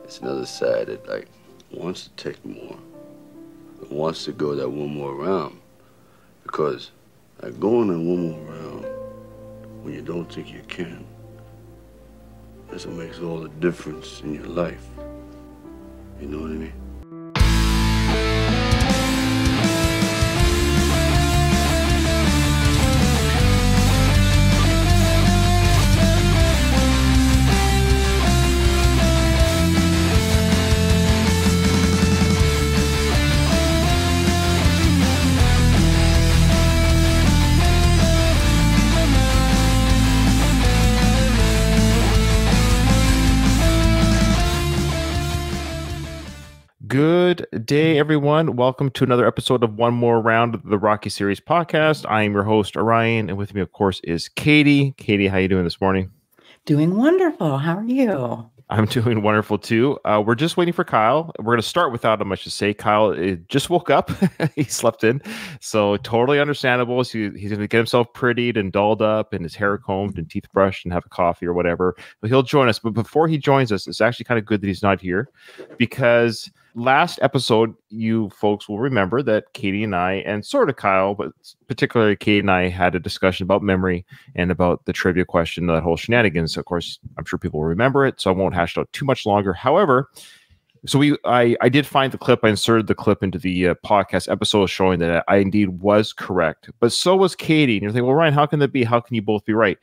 it's another side that like wants to take more, that wants to go that one more round, because like going on one more round when you don't think you can, that's what makes all the difference in your life. You know what I mean? Good day, everyone. Welcome to another episode of One More Round of the Rocky Series podcast. I am your host, Orion, and with me, of course, is Katie. Katie, how are you doing this morning? Doing wonderful. How are you? I'm doing wonderful, too. We're just waiting for Kyle. We're going to start without him, I should say. Kyle just woke up. He slept in, so totally understandable. So he's going to get himself prettied and dolled up and his hair combed and teeth brushed and have a coffee or whatever. But he'll join us. But before he joins us, it's actually kind of good that he's not here, because last episode, you folks will remember that Katie and I, and sort of Kyle, but particularly Katie and I, had a discussion about memory and about the trivia question, that whole shenanigans. Of course, I'm sure people will remember it, so I won't hash it out too much longer. However, so I did find the clip. I inserted the clip into the podcast episode showing that I indeed was correct, but so was Katie. And you're thinking, well, Ryan, how can that be? How can you both be right?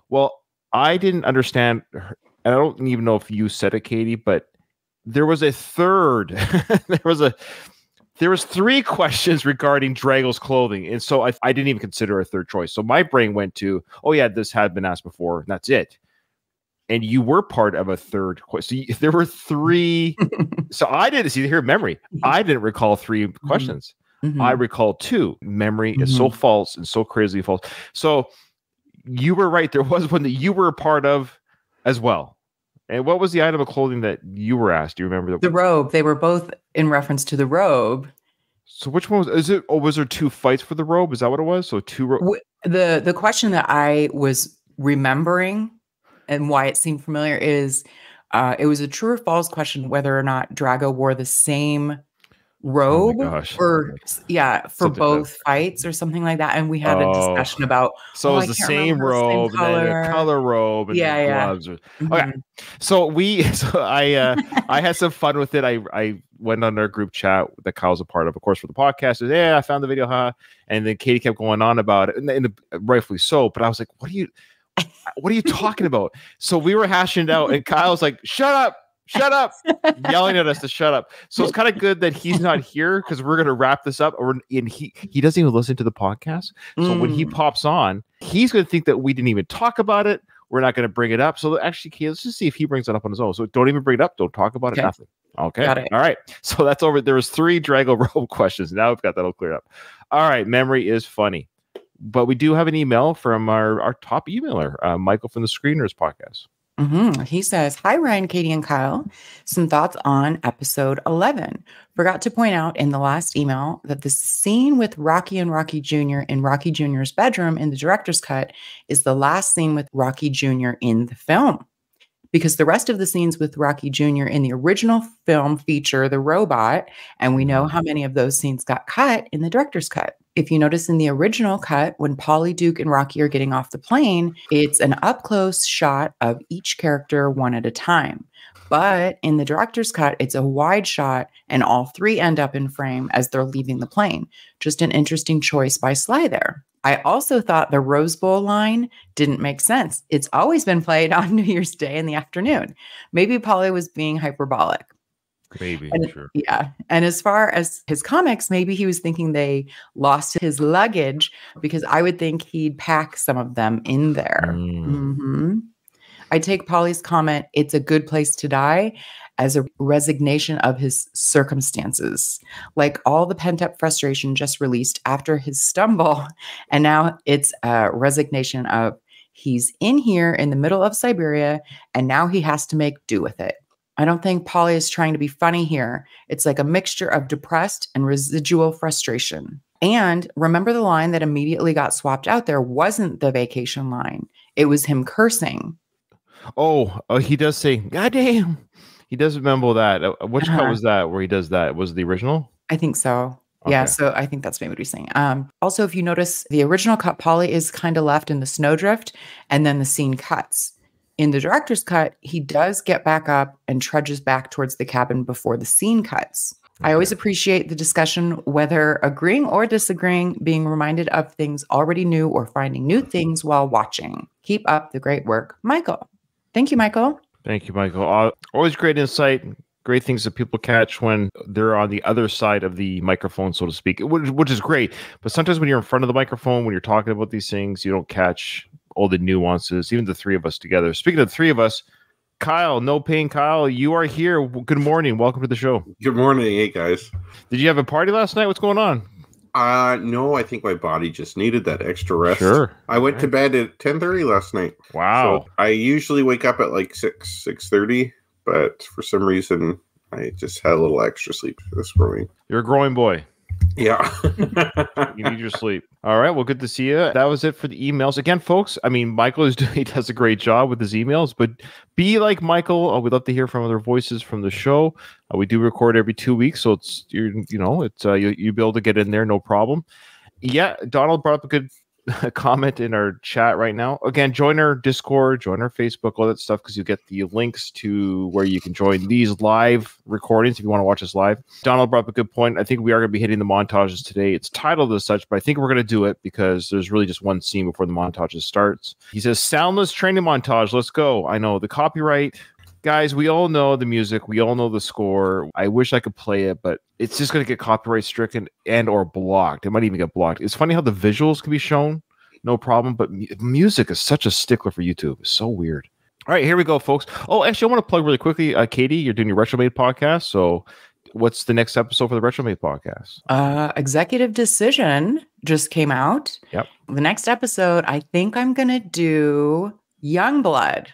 Well, I didn't understand her, and I don't even know if you said it, Katie, but there was a third. there was three questions regarding Drago's clothing, and so I didn't even consider a third choice. So my brain went to, oh yeah, this had been asked before, and that's it. And you were part of a third question. So there were three. So I didn't see here memory. I didn't recall three questions. Mm-hmm. I recall two. Memory is so false and so crazily false. So you were right. There was one that you were a part of as well. And what was the item of clothing that you were asked? Do you remember? The robe. They were both in reference to the robe. So which one was it? Oh, was there two fights for the robe? Is that what it was? So two. The question that I was remembering and why it seemed familiar is it was a true or false question whether or not Drago wore the same robe for both fights or something like that, and we had a discussion about it was the same robe, and then a color robe, and gloves. Okay, so I had some fun with it. I went on our group chat that Kyle's a part of course, for the podcast. I found the video, and then Katie kept going on about it, and rightfully so. But I was like, what are you talking about? So we were hashing it out, and Kyle's like, shut up, yelling at us to shut up. So it's kind of good that he's not here, because we're going to wrap this up. And he doesn't even listen to the podcast. So when he pops on, he's going to think that we didn't even talk about it. We're not going to bring it up. So actually, let's just see if he brings it up on his own. So don't even bring it up. Don't talk about it. Nothing. Okay. Got it. All right. So that's over. There was three Drago robe questions. Now we've got that all cleared up. All right. Memory is funny. But we do have an email from our top emailer, Michael from the Screeners podcast. He says, hi, Ryan, Katie, and Kyle. Some thoughts on episode 11. Forgot to point out in the last email that the scene with Rocky and Rocky Jr. in Rocky Jr.'s bedroom in the director's cut is the last scene with Rocky Jr. in the film, because the rest of the scenes with Rocky Jr. in the original film feature the robot, and we know how many of those scenes got cut in the director's cut. If you notice in the original cut, when Paulie, Duke, and Rocky are getting off the plane, it's an up-close shot of each character one at a time. But in the director's cut, it's a wide shot, and all three end up in frame as they're leaving the plane. Just an interesting choice by Sly there. I also thought the Rose Bowl line didn't make sense. It's always been played on New Year's Day in the afternoon. Maybe Paulie was being hyperbolic. Maybe, sure. Yeah. And as far as his comics, maybe he was thinking they lost his luggage, because I would think he'd pack some of them in there. I take Paulie's comment, it's a good place to die, as a resignation of his circumstances. Like all the pent-up frustration just released after his stumble. And now it's a resignation of he's in here in the middle of Siberia, and now he has to make do with it. I don't think Paulie is trying to be funny here. It's like a mixture of depressed and residual frustration. And remember, the line that immediately got swapped out there wasn't the vacation line. It was him cursing. Oh, he does say, "God damn." He does remember that. Which cut Uh-huh. was that where he does that? Was it the original? I think so. Yeah, Okay. so I think that's maybe what he's saying. Also, if you notice, the original cut, Polly is kind of left in the snowdrift, and then the scene cuts. In the director's cut, he does get back up and trudges back towards the cabin before the scene cuts. I always appreciate the discussion, whether agreeing or disagreeing, being reminded of things already knew or finding new things while watching. Keep up the great work, Michael. Thank you, Michael. Thank you, Michael. Always great insight, great things that people catch when they're on the other side of the microphone, so to speak, which is great. But sometimes when you're in front of the microphone, when you're talking about these things, you don't catch all the nuances, even the three of us together. Speaking of the three of us, Kyle, no pain, Kyle, you are here. Good morning. Welcome to the show. Good morning. Hey, guys. Did you have a party last night? What's going on? No, I think my body just needed that extra rest. Sure. I went to bed at 10:30 last night. Wow. So I usually wake up at like 6:30, but for some reason I just had a little extra sleep this morning. You're a growing boy. Yeah. You need your sleep. All right. Well, good to see you. That was it for the emails. Again, folks, I mean, Michael he does a great job with his emails, but be like Michael. We'd love to hear from other voices from the show. We do record every 2 weeks, so it's you'll be able to get in there, no problem. Yeah, Donald brought up a good comment in our chat right now. Again, join our Discord, join our Facebook, all that stuff, because you get the links to where you can join these live recordings if you want to watch us live. Donald brought up a good point. I think we are going to be hitting the montages today. It's titled as such, but I think we're going to do it because there's really just one scene before the montages starts. He says, soundless training montage. Let's go. I know the copyright. Guys, we all know the music. We all know the score. I wish I could play it, but it's just going to get copyright stricken and or blocked. It might even get blocked. It's funny how the visuals can be shown. No problem. But music is such a stickler for YouTube. It's so weird. All right, here we go, folks. Oh, actually, I want to plug really quickly. Katie, you're doing your Retromade podcast. So what's the next episode for the Retromade podcast? Executive Decision just came out. Yep. The next episode, I think I'm going to do Youngblood.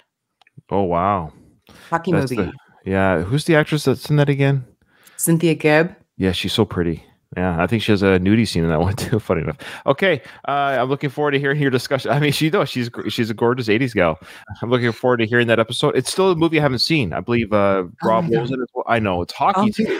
Oh, wow. Hockey movie. Yeah. Who's the actress that's in that again? Cynthia Gibb. Yeah, she's so pretty. Yeah, I think she has a nudie scene in that one too. Funny enough. Okay, I'm looking forward to hearing your discussion. I mean, she's a gorgeous '80s gal. I'm looking forward to hearing that episode. It's still a movie I haven't seen. I believe Rob Lowe's in it as well. I know it's hockey too.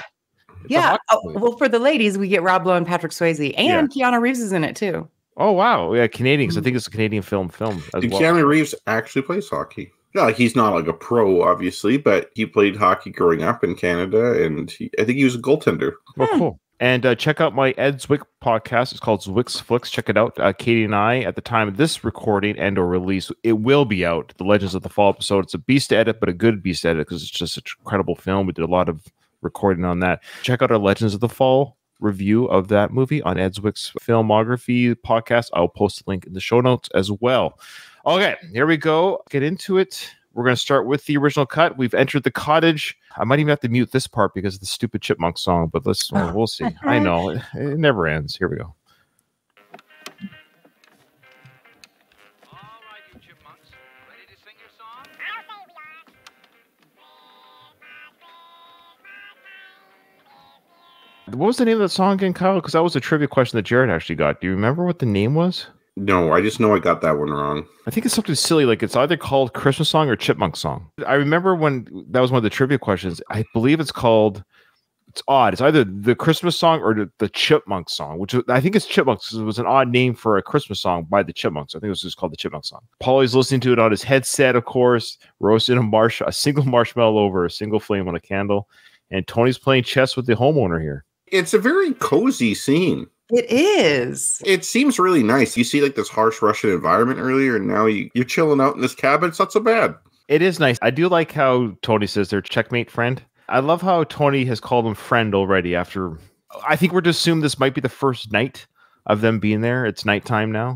Yeah. Well, for the ladies, we get Rob Lowe and Patrick Swayze, and Keanu Reeves is in it too. Oh wow, yeah, Canadian. Because I think it's a Canadian film as well. Keanu Reeves actually plays hockey. Yeah, like he's not like a pro, obviously, but he played hockey growing up in Canada, and I think he was a goaltender. Oh, cool. And check out my Ed Zwick podcast. It's called Zwick's Flicks. Check it out. Katie and I, at the time of this recording and or release, it will be out. The Legends of the Fall episode. It's a beast to edit, but a good beast to edit because it's just an incredible film. We did a lot of recording on that. Check out our Legends of the Fall review of that movie on Ed Zwick's filmography podcast. I'll post the link in the show notes as well. Okay, here we go. Get into it. We're going to start with the original cut. We've entered the cottage. I might even have to mute this part because of the stupid Chipmunk song, but we'll see. I know. It never ends. Here we go. All right, you chipmunks. Ready to sing your song? What was the name of that song again, Kyle? Because that was a trivia question that Jared actually got. Do you remember what the name was? No, I just know I got that one wrong. I think it's something silly, like it's either called Christmas Song or Chipmunk Song. I remember when that was one of the trivia questions. I believe it's odd. It's either the Christmas Song or the Chipmunk Song, which I think it's Chipmunks because it was an odd name for a Christmas song by the Chipmunks. I think it was just called the Chipmunk Song. Paulie's listening to it on his headset, of course, roasting a single marshmallow over a single flame on a candle. And Tony's playing chess with the homeowner here. It's a very cozy scene. It is. It seems really nice. You see like this harsh Russian environment earlier, and now you're chilling out in this cabin. It's not so bad. It is nice. I do like how Tony says they're checkmate friend. I love how Tony has called him friend already after. I think we're to assume this might be the first night of them being there. It's nighttime now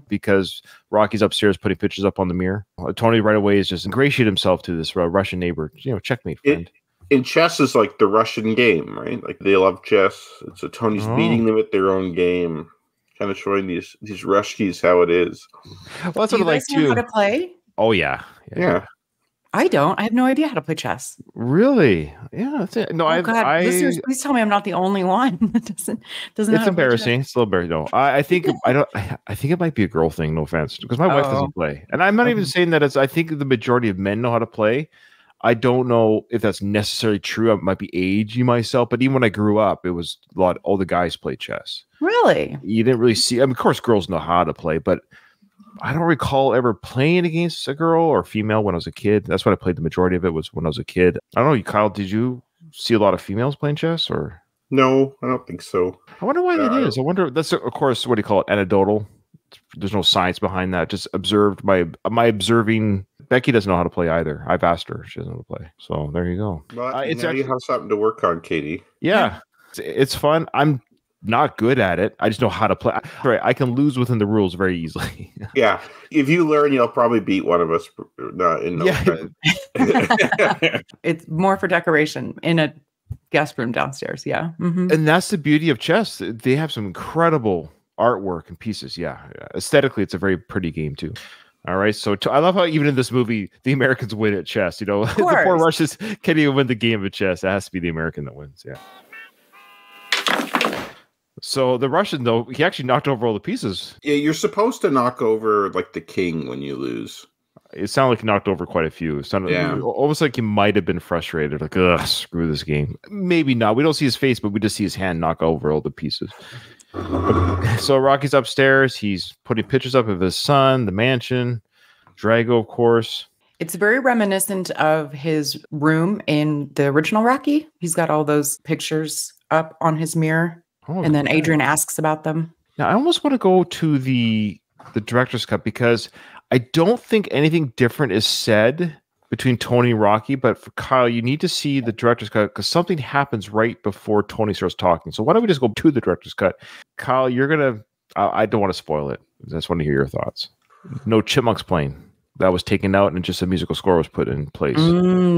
because Rocky's upstairs putting pictures up on the mirror. Tony right away is just ingratiated himself to this Russian neighbor, checkmate friend. And chess is like the Russian game, right? Like they love chess. So Tony's beating them at their own game, kind of showing these Ruskies how it is. Well, that's what I like too. How to play? Oh yeah. I don't. I have no idea how to play chess. Really? Yeah. That's it. No, listeners, please tell me I'm not the only one that doesn't. It's embarrassing. It's a little embarrassing. No, I think I think it might be a girl thing. No offense, because my wife doesn't play, and I'm not even saying that. I think the majority of men know how to play. I don't know if that's necessarily true. I might be aging myself, but even when I grew up, it was all the guys played chess. Really? You didn't really see. I mean, of course, girls know how to play, but I don't recall ever playing against a girl or female when I was a kid. That's when I played the majority of it was when I was a kid. I don't know, Kyle, did you see a lot of females playing chess or? No, I don't think so. I wonder why that is. I wonder, that's of course, what do you call it? Anecdotal. There's no science behind that. Just observed my observing. Becky doesn't know how to play either. I've asked her. She doesn't know how to play. So there you go. Well, It's now actually, you have something to work on, Katie. yeah. It's fun. I'm not good at it. I just know how to play. Right, I can lose within the rules very easily. Yeah, if you learn, you'll probably beat one of us. In no time. It's more for decoration in a guest room downstairs. Yeah. Mm-hmm. And that's the beauty of chess. They have some incredible artwork and pieces. Yeah. Aesthetically, it's a very pretty game too. All right. So I love how even in this movie, the Americans win at chess. You know, the poor Russians can't even win the game of chess. It has to be the American that wins. Yeah. So the Russian, though, he actually knocked over all the pieces. Yeah, you're supposed to knock over like the king when you lose. It sounded like he knocked over quite a few. It sounded almost like he might have been frustrated. Like, ugh, screw this game. Maybe not. We don't see his face, but we just see his hand knock over all the pieces. So Rocky's upstairs. He's putting pictures up of his son, the mansion, Drago, of course. It's very reminiscent of his room in the original Rocky. He's got all those pictures up on his mirror. Oh, and then Adrian asks about them. Now, I almost want to go to the director's cut because I don't think anything different is said between Tony and Rocky. But for Kyle, you need to see the director's cut because something happens right before Tony starts talking. So why don't we just go to the director's cut? Kyle, you're going to... I don't want to spoil it. I just want to hear your thoughts. No chipmunks playing. That was taken out and just a musical score was put in place.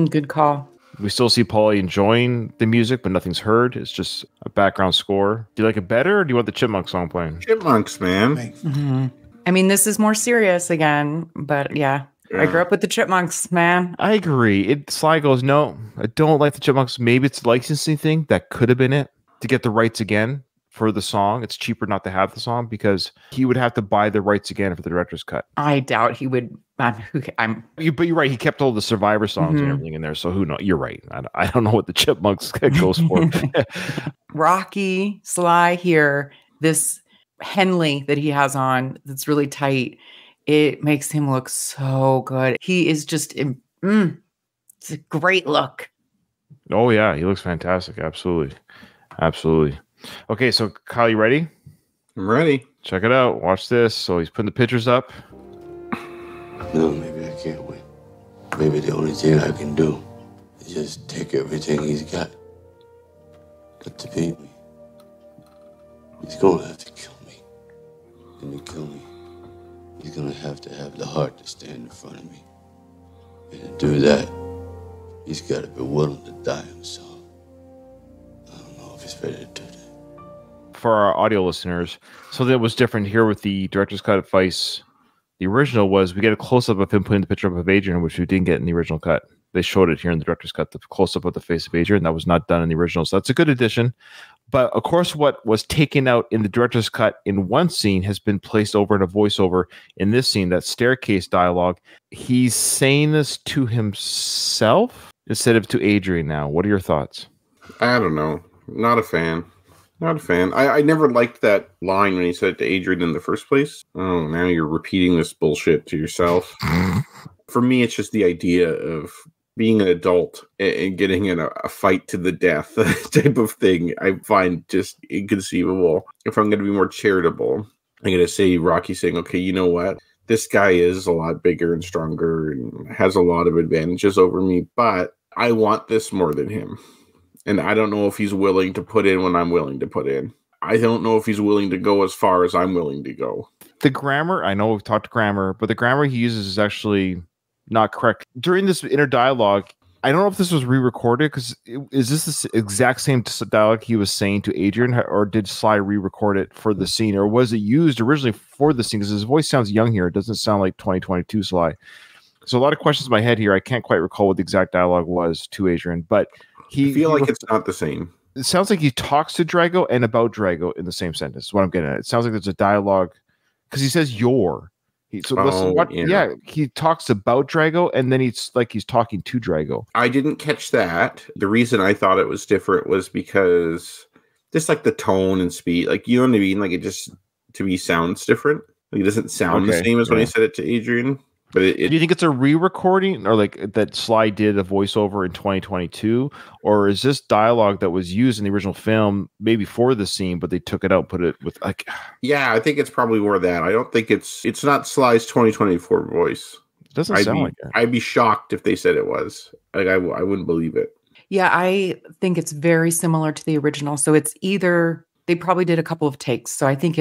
Good call. We still see Paulie enjoying the music, but nothing's heard. It's just a background score. Do you like it better, or do you want the Chipmunk song playing? Chipmunks, man. Mm-hmm. I mean, this is more serious again, but yeah. I grew up with the Chipmunks, man. I agree. Sly goes, no, I don't like the Chipmunks. Maybe it's a licensing thing. That could have been it to get the rights again for the song. It's cheaper not to have the song because he would have to buy the rights again for the director's cut. I doubt he would. But you're right. He kept all the Survivor songs and everything in there. So who knows? You're right. I don't know what the Chipmunks goes for. Rocky, Sly here, this Henley that he has on that's really tight. It makes him look so good. He is just, it's a great look. Oh, yeah. He looks fantastic. Absolutely. Absolutely. Okay. So, Kyle, you ready? I'm ready. Check it out. Watch this. So he's putting the pictures up. No, maybe I can't win. Maybe the only thing I can do is just take everything he's got. But to beat me, he's gonna have to kill me. And to kill me, he's gonna have the heart to stand in front of me. And to do that, he's gotta be willing to die himself. I don't know if he's ready to do that. For our audio listeners, something that was different here with the director's cut of Vice. The original was we get a close-up of him putting the picture up of Adrian, which we didn't get in the original cut. They showed it here in the director's cut, the close-up of the face of Adrian. That was not done in the original. So that's a good addition. But, of course, what was taken out in the director's cut in one scene has been placed over in a voiceover in this scene, that staircase dialogue. He's saying this to himself instead of to Adrian now. What are your thoughts? I don't know. Not a fan. Not a fan. I never liked that line when he said it to Adrian in the first place. Oh, now you're repeating this bullshit to yourself. For me, it's just the idea of being an adult and getting in a fight to the death type of thing. I find just inconceivable. If I'm going to be more charitable, I'm going to say Rocky saying, okay, you know what? This guy is a lot bigger and stronger and has a lot of advantages over me, but I want this more than him. And I don't know if he's willing to put in when I'm willing to put in. I don't know if he's willing to go as far as I'm willing to go. The grammar, I know we've talked grammar, but the grammar he uses is actually not correct. During this inner dialogue, I don't know if this was re-recorded, because is this the exact same dialogue he was saying to Adrian, or did Sly re-record it for the scene, or was it used originally for the scene? Because his voice sounds young here. It doesn't sound like 2022 Sly. So a lot of questions in my head here. I can't quite recall what the exact dialogue was to Adrian, but I feel like it's not the same. It sounds like he talks to Drago and about Drago in the same sentence. Is what I'm getting at. It sounds like there's a dialogue, because he says "your." So listen, what? yeah. Yeah, he talks about Drago, and then he's talking to Drago. I didn't catch that. The reason I thought it was different was because just like the tone and speed, like, you know what I mean? Like, it just, to me, sounds different. Like, it doesn't sound the same as when I said it to Adrian. But do you think it's a re-recording, or like that Sly did a voiceover in 2022, or is this dialogue that was used in the original film maybe for the scene, but they took it out, put it with like? Yeah, I think it's probably more that. I don't think it's not Sly's 2024 voice. It doesn't sound like it. I'd be shocked if they said it was. Like, I wouldn't believe it. Yeah, I think it's very similar to the original. So it's either they probably did a couple of takes. So I think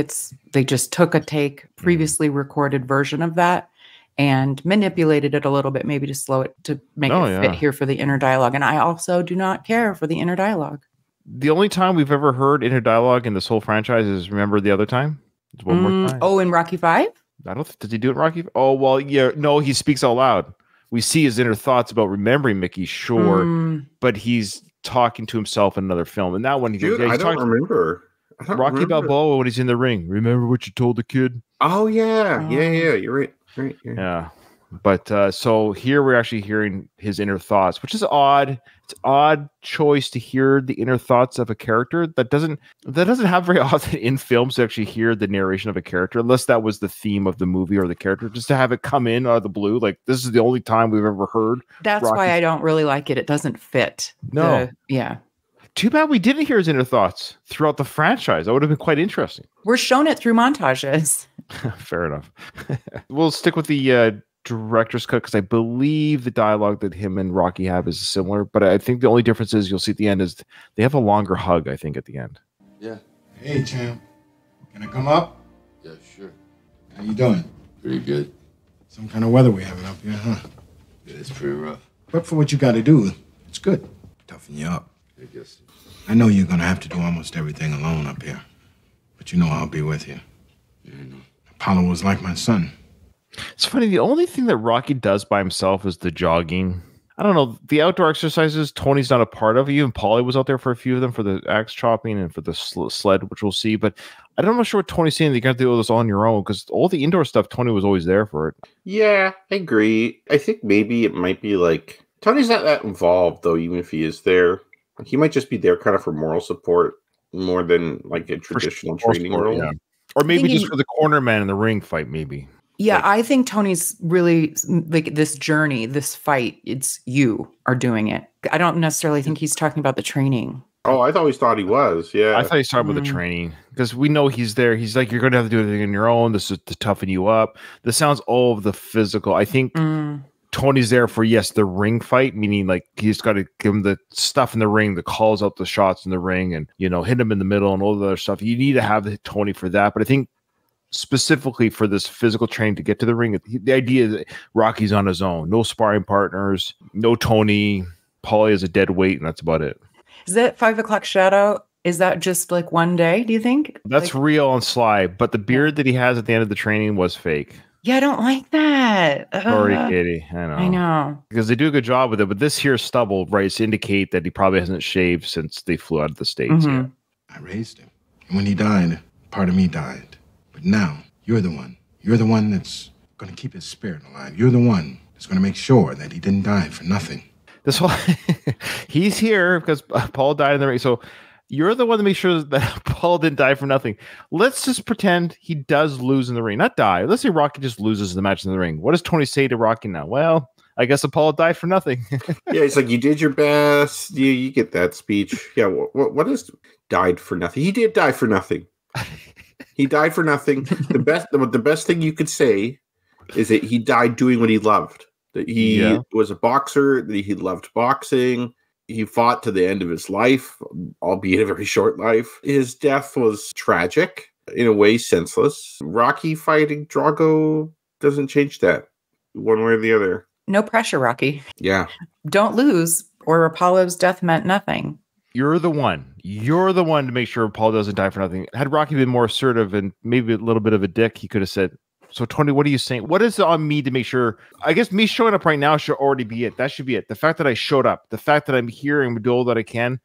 they just took a previously recorded version of that and manipulated it a little bit, maybe to slow it, to make it fit here for the inner dialogue. And I also do not care for the inner dialogue. The only time we've ever heard inner dialogue in this whole franchise is, remember the other time? It's one more time. Oh, in Rocky 5? I don't think, does he do it in Rocky? Oh, well, yeah. No, he speaks out loud. We see his inner thoughts about remembering Mickey, sure, but he's talking to himself in another film. And that one, he goes, I don't remember. Rocky Balboa when he's in the ring. Remember what you told the kid? Oh, yeah. Yeah, you're right. Right. Yeah. But so here we're actually hearing his inner thoughts, which is odd. It's an odd choice to hear the inner thoughts of a character that doesn't happen very often in films, to actually hear the narration of a character, unless that was the theme of the movie or the character, just to have it come in out of the blue. Like, this is the only time we've ever heard. That's why I don't really like it. It doesn't fit. No. Yeah. Too bad we didn't hear his inner thoughts throughout the franchise. That would have been quite interesting. We're shown it through montages. Fair enough. We'll stick with the director's cut, because I believe the dialogue that him and Rocky have is similar, but I think the only difference is, you'll see at the end, is they have a longer hug, I think, at the end. Yeah. Hey, champ. Can I come up? Yeah, sure. How you doing? Pretty good. Some kind of weather we having up here, huh? Yeah, it's pretty rough. But for what you got to do, it's good. Toughen you up. I guess. I know you're going to have to do almost everything alone up here. But you know I'll be with you. Yeah, I know. Apollo was like my son. It's funny, the only thing that Rocky does by himself is the jogging. I don't know, the outdoor exercises Tony's not a part of. Even Paulie was out there for a few of them, for the axe chopping and for the sled, which we'll see. But I'm not sure what Tony's saying. You got to do this on your own, because all the indoor stuff, Tony was always there for it. Yeah, I agree. I think maybe it might be like, Tony's not that involved, though, even if he is there. He might just be there kind of for moral support more than like a traditional training role. Yeah. Or maybe just for the corner man in the ring fight, maybe. Yeah, I think Tony's really, like, this journey, this fight, it's you are doing it. I don't necessarily think he's talking about the training. Oh, I always thought he was. Yeah. I thought he was talking about the training, because we know he's there. He's like, you're going to have to do everything on your own. This is to toughen you up. This sounds all of the physical. I think Tony's there for, yes, the ring fight, meaning like he's got to give him the stuff in the ring that calls out the shots in the ring and, you know, hit him in the middle and all the other stuff. You need to have the Tony for that. But I think specifically for this physical training to get to the ring, the idea is that Rocky's on his own. No sparring partners, no Tony. Paulie is a dead weight, and that's about it. Is that 5 o'clock shadow? Is that just like one day, do you think? That's real on Sly, but the beard that he has at the end of the training was fake. Yeah, I don't like that. Sorry, Katie. I know. Because they do a good job with it, but this here stubble, right, to indicate that he probably hasn't shaved since they flew out of the States. Yeah. I raised him. And when he died, part of me died. But now, you're the one. You're the one that's going to keep his spirit alive. You're the one that's going to make sure that he didn't die for nothing. This whole he's here because Paul died in the ring. So you're the one to make sure that Paul didn't die for nothing. Let's just pretend he does lose in the ring. Not die. Let's say Rocky just loses the match in the ring. What does Tony say to Rocky now? Well, I guess Apollo died for nothing. Yeah, it's like, you did your best. You get that speech. Yeah, what is died for nothing? He did die for nothing. He died for nothing. The best thing you could say is that he died doing what he loved. That he was a boxer. That he loved boxing. He fought to the end of his life, albeit a very short life. His death was tragic, in a way senseless. Rocky fighting Drago doesn't change that one way or the other. No pressure, Rocky. Yeah. Don't lose, or Apollo's death meant nothing. You're the one. You're the one to make sure Paul doesn't die for nothing. Had Rocky been more assertive and maybe a little bit of a dick, he could have said, so Tony, what are you saying? What is on me to make sure? I guess me showing up right now should already be it. That should be it. The fact that I showed up, the fact that I'm here and do all that I can,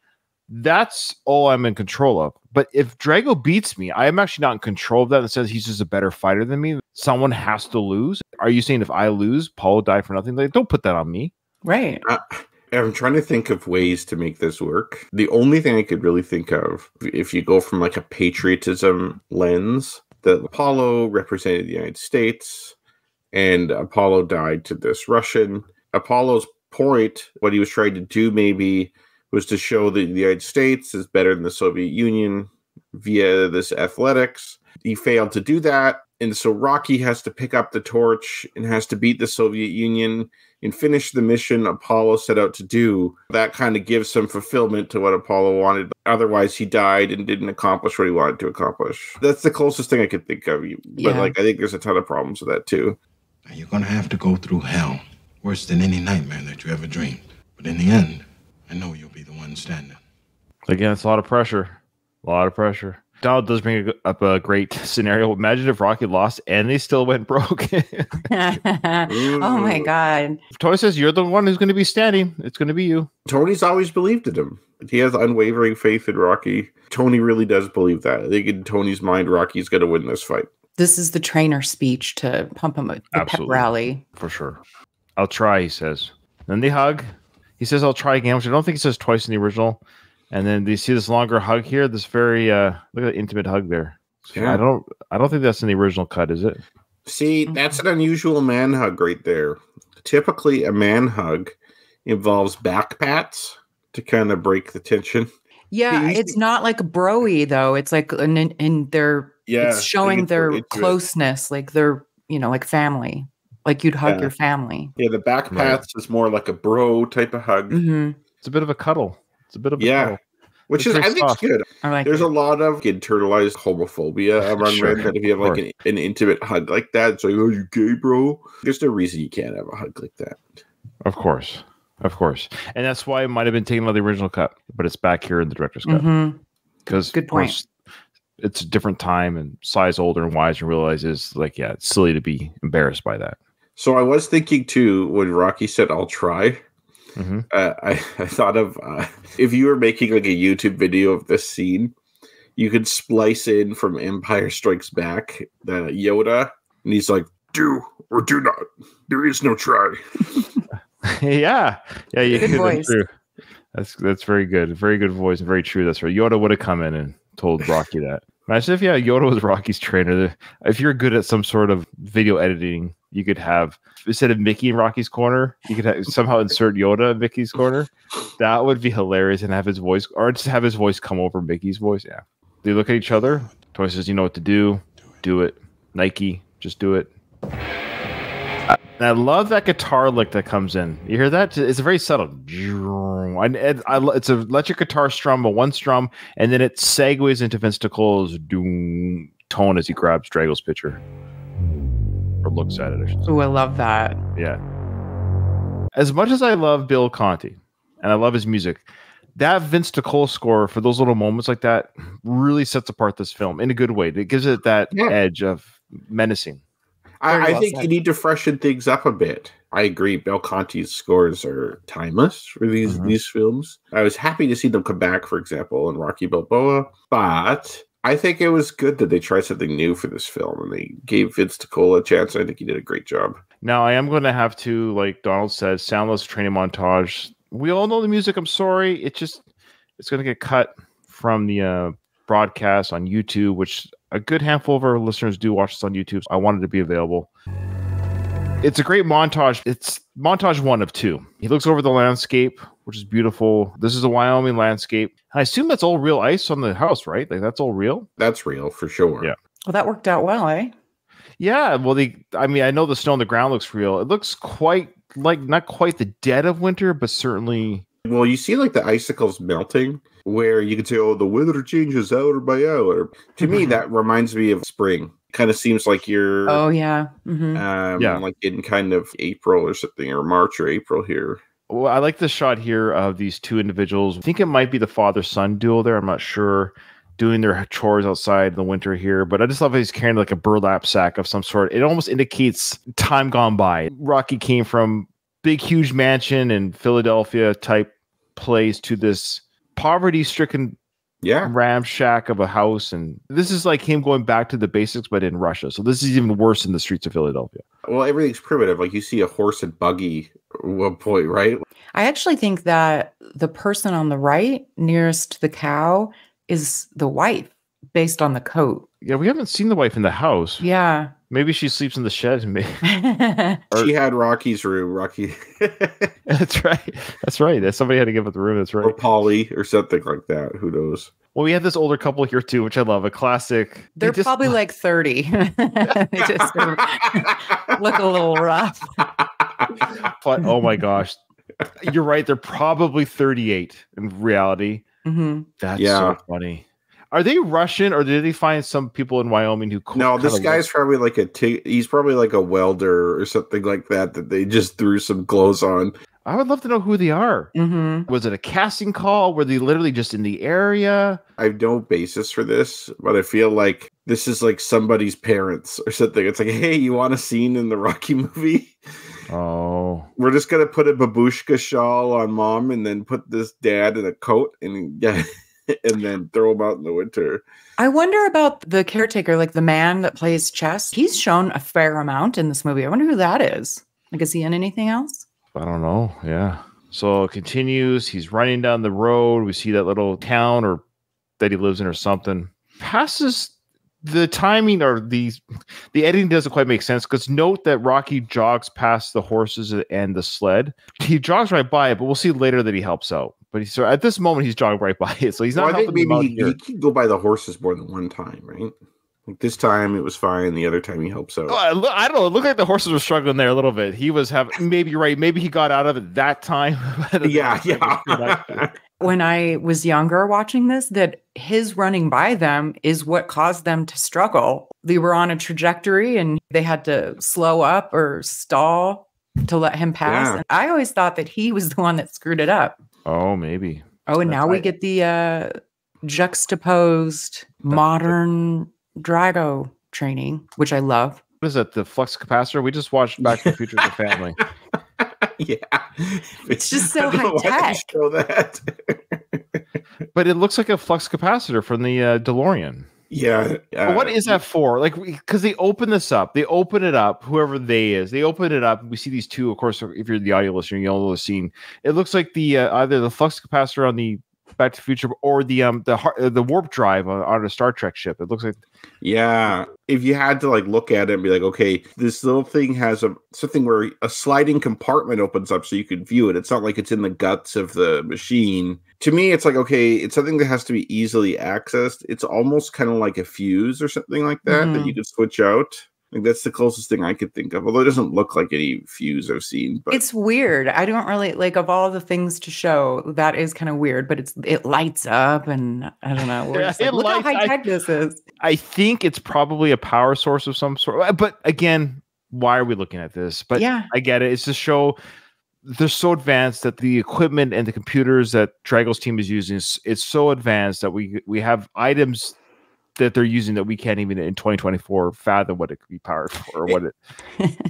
That's all I'm in control of. But if Drago beats me, I am actually not in control of that. It says he's just a better fighter than me. Someone has to lose. Are you saying if I lose, Paulo died for nothing? Like, don't put that on me. Right. I'm trying to think of ways to make this work. The only thing I could really think of, if you go from like a patriotism lens, that Apollo represented the United States and Apollo died to this Russian. Apollo's point, what he was trying to do maybe, was to show that the United States is better than the Soviet Union via this athletics. He failed to do that. And so Rocky has to pick up the torch and has to beat the Soviet Union and finish the mission Apollo set out to do. That kind of gives some fulfillment to what Apollo wanted. Otherwise, he died and didn't accomplish what he wanted to accomplish. That's the closest thing I could think of. But I think there's a ton of problems with that too. You're going to have to go through hell, worse than any nightmare that you ever dreamed. But in the end, I know you'll be the one standing. Again, it's a lot of pressure. A lot of pressure. Donald does bring up a great scenario. Imagine if Rocky lost and they still went broke. Oh my God. Tony says, you're the one who's going to be standing. It's going to be you. Tony's always believed in him. He has unwavering faith in Rocky. Tony really does believe that. I think in Tony's mind, Rocky's going to win this fight. This is the trainer speech to pump him with the pep rally. For sure. I'll try, he says. Then they hug. He says, I'll try again, which I don't think he says twice in the original. And then do you see this longer hug here? This very look at the intimate hug there. Yeah. I don't think that's in the original cut, is it? See, that's an unusual man hug right there. Typically, a man hug involves back pats to kind of break the tension. Yeah, it's not like bro-y though. It's like it's showing their closeness, like they're like family. Like you'd hug your family. Yeah, the back pats is more like a bro type of hug. Mm-hmm. It's a bit of a cuddle. It's a bit of a cuddle. Which is, I think, it's good. There's a lot of internalized homophobia around men that if you have like an intimate hug like that, it's like, oh, you gay, bro? There's no reason you can't have a hug like that. Of course. And that's why it might have been taken out of the original cut, but it's back here in the director's cut. Because, good point. It's a different time and size older and wiser and realizes, like, yeah, it's silly to be embarrassed by that. So I was thinking, too, when Rocky said, I'll try. I thought of if you were making like a YouTube video of this scene, you could splice in from Empire Strikes Back the Yoda, and he's like, "Do or do not. There is no try." yeah, you good voice. That's very good, very good voice, and very true. That's right. Yoda would have come in and told Rocky that. Imagine if Yoda was Rocky's trainer. If you're good at some sort of video editing, you could have, instead of Mickey in Rocky's corner, you could somehow insert Yoda in Mickey's corner. That would be hilarious, and have his voice, or just have his voice come over Mickey's voice. Yeah. They look at each other. Tony says, you know what to do. Do it. Nike, just do it. And I love that guitar lick that comes in. You hear that? It's very subtle. It's a electric guitar strum, a one strum, and then it segues into Vince Nicole's doom tone as he grabs Drago's picture. Or looks at it, I should say. Oh, I love that. Yeah. As much as I love Bill Conti, and I love his music, that Vince Nicole score for those little moments like that really sets apart this film in a good way. It gives it that edge of menacing. I think you need to freshen things up a bit. I agree. Bill Conti's scores are timeless for these films. I was happy to see them come back, for example, in Rocky Balboa. But I think it was good that they tried something new for this film, and they gave Vince Nicole a chance. I think he did a great job. Now, I am going to have to, like Donald said, soundless training montage. We all know the music. I'm sorry. It's going to get cut from the broadcast on YouTube, which a good handful of our listeners do watch this on YouTube. So I wanted to be available. It's a great montage. It's montage 1 of 2. He looks over the landscape, which is beautiful. This is a Wyoming landscape. I assume that's all real ice on the house, right? Like that's all real? That's real for sure. Yeah. Well, that worked out well, eh? Yeah. Well, I know the snow on the ground looks real. It looks quite like not quite the dead of winter, but certainly. Well, you see like the icicles melting where you can say, oh, the weather changes hour by hour. To me, that reminds me of spring. Kind of seems like you're like in kind of April or something, or March or April here. Well, I like the shot here of these two individuals. I think it might be the father-son duo there. I'm not sure. Doing their chores outside in the winter here. But I just love how he's carrying like a burlap sack of some sort. It almost indicates time gone by. Rocky came from big, huge mansion in Philadelphia type place to this poverty-stricken ramshack of a house, and this is like him going back to the basics, but in Russia. So this is even worse in the streets of Philadelphia. Well, everything's primitive. Like you see a horse and buggy at one point, right? I actually think that the person on the right nearest the cow is the wife, based on the coat. Yeah, we haven't seen the wife in the house. Yeah. Maybe she sleeps in the shed. She had Rocky's room. Rocky. That's right. That's right. Somebody had to give up the room. That's right. Or Polly or something like that. Who knows? Well, we had this older couple here too, which I love. A classic. They're probably like 30. They just look a little rough. But oh my gosh. You're right. They're probably 38 in reality. Mm-hmm. That's so funny. Are they Russian, or did they find some people in Wyoming who? No, this guy's probably like he's probably like a welder or something like that they just threw some clothes on. I would love to know who they are. Mm-hmm. Was it a casting call? Were they literally just in the area? I have no basis for this, but I feel like this is like somebody's parents or something. It's like, hey, you want a scene in the Rocky movie? Oh, we're just gonna put a babushka shawl on mom, and then put this dad in a coat, and and then throw him out in the winter. I wonder about the caretaker, like the man that plays chess. He's shown a fair amount in this movie. I wonder who that is. Like, is he in anything else? I don't know. Yeah. So it continues. He's running down the road. We see that little town or that he lives in or something. Passes the timing, or the editing doesn't quite make sense, because note that Rocky jogs past the horses and the sled. He jogs right by it, but we'll see later that he helps out. But so at this moment, he's jogging right by it. So he's not helping them out here. He can go by the horses more than one time, right? Like this time it was fine. The other time he helps out. I don't know. It looked like the horses were struggling there a little bit. He was having, maybe you're right. Maybe he got out of it that time. Yeah. When I was younger watching this, that his running by them is what caused them to struggle. They were on a trajectory and they had to slow up or stall to let him pass. Yeah. And I always thought that he was the one that screwed it up. Oh, maybe. Oh, and now we get the juxtaposed modern Drago training, which I love. What is that? The flux capacitor? We just watched Back to the Future as a family. Yeah. It's just so high tech. Show that. But it looks like a flux capacitor from the DeLorean. Yeah. But what is that for? Like, because they open this up. They open it up, whoever they is. They open it up. We see these two. Of course, if you're the audio listener, you'll know the scene. It looks like the either the flux capacitor on the Back to the Future or the warp drive on a Star Trek ship. It looks like. Yeah. If you had to like look at it and be like, okay, this little thing has something where a sliding compartment opens up so you can view it. It's not like it's in the guts of the machine. To me, it's like, okay, it's something that has to be easily accessed. It's almost kind of like a fuse or something like that that you could switch out. Like that's the closest thing I could think of, although it doesn't look like any fuse I've seen. But it's weird. I don't really like, of all the things to show, that is kind of weird, but it lights up, and I don't know. We're just like, look how high tech this is. I think it's probably a power source of some sort. But again, why are we looking at this? But yeah, I get it. It's to show they're so advanced that the equipment and the computers that Drago's team is using it's so advanced that we have items that they're using that we can't even in 2024 fathom what it could be powered for or what it.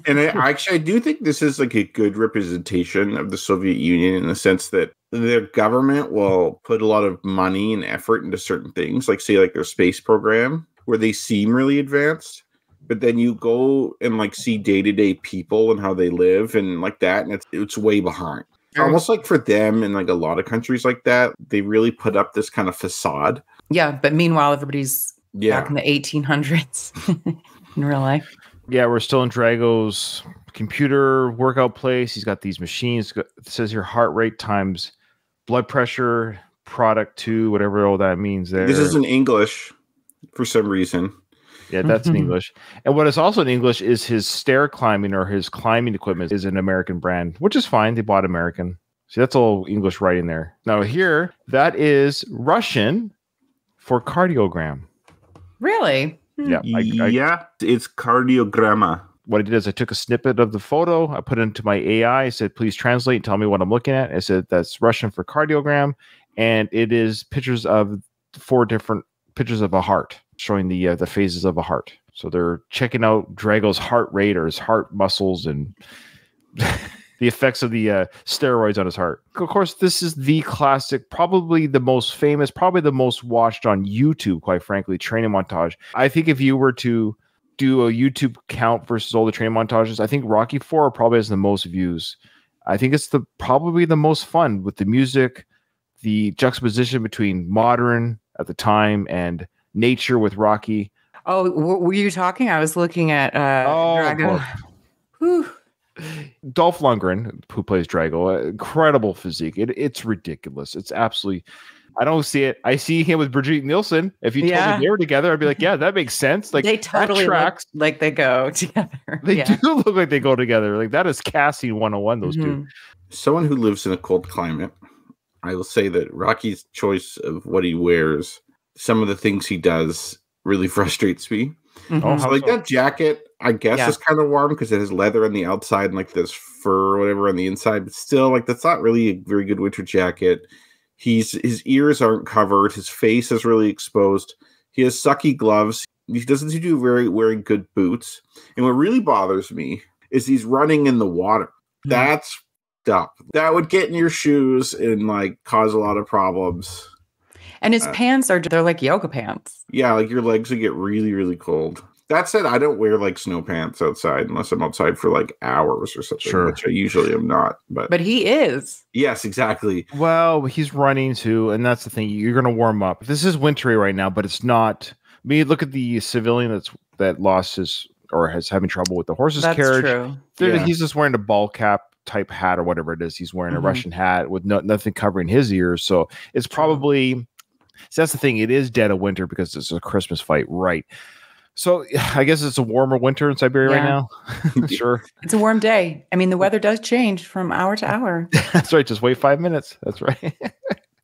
And I do think this is like a good representation of the Soviet Union in the sense that their government will put a lot of money and effort into certain things, like say like their space program, where they seem really advanced, but then you go and like see day-to-day people and how they live and like that, and it's way behind. Almost like for them and like a lot of countries like that, they really put up this kind of facade. Yeah, but meanwhile, everybody's back in the 1800s in real life. Yeah, we're still in Drago's computer workout place. He's got these machines. It says here heart rate times blood pressure, product 2, whatever all that means there. This is in English for some reason. Yeah, that's in English. And what is also in English is his stair climbing or his climbing equipment is an American brand, which is fine. They bought American. See, that's all English writing there. Now here, that is Russian for cardiogram. Really? Yeah. Yeah, it's cardiogramma. What I did is I took a snippet of the photo, I put it into my AI, I said, please translate and tell me what I'm looking at. I said, that's Russian for cardiogram. And it is pictures of 4 different pictures of a heart, showing the phases of a heart. So they're checking out Drago's heart rate or his heart muscles. And the effects of the steroids on his heart. Of course, this is the classic, probably the most famous, probably the most watched on YouTube, quite frankly, training montage. I think if you were to do a YouTube count versus all the training montages, I think Rocky IV probably has the most views. I think it's probably the most fun with the music, the juxtaposition between modern at the time and nature with Rocky. Oh, were you talking? I was looking at Drago. Whew. Dolph Lundgren, who plays Drago, incredible physique. It's ridiculous. It's absolutely. I don't see it. I see him with Brigitte Nielsen. If you told me they were together, I'd be like, yeah, that makes sense. Like they totally look like they go together. They do look like they go together. Like that is casting 101, those two. Someone who lives in a cold climate, I will say that Rocky's choice of what he wears, some of the things he does really frustrates me. So like that jacket, I guess is kind of warm because it has leather on the outside and like this fur or whatever on the inside, but still like that's not really a very good winter jacket. His ears aren't covered, his face is really exposed. He has sucky gloves. He doesn't seem to be wearing good boots. And what really bothers me is he's running in the water. That's up. That would get in your shoes and like cause a lot of problems. And his pants they're like yoga pants. Yeah, like your legs would get really, really cold. That said, I don't wear like snow pants outside unless I'm outside for like hours or something, which I usually am not. But he is. Yes, exactly. Well, he's running too, and that's the thing. You're going to warm up. This is wintry right now, but it's not. I mean, look at the civilian that lost his or has having trouble with the horse's carriage. True. He's just wearing a ball cap type hat or whatever it is. He's wearing a Russian hat with nothing covering his ears. So it's probably. So that's the thing. It is dead of winter because it's a Christmas fight, right? So I guess it's a warmer winter in Siberia right now. Sure. It's a warm day. I mean, the weather does change from hour to hour. That's right. Just wait 5 minutes. That's right.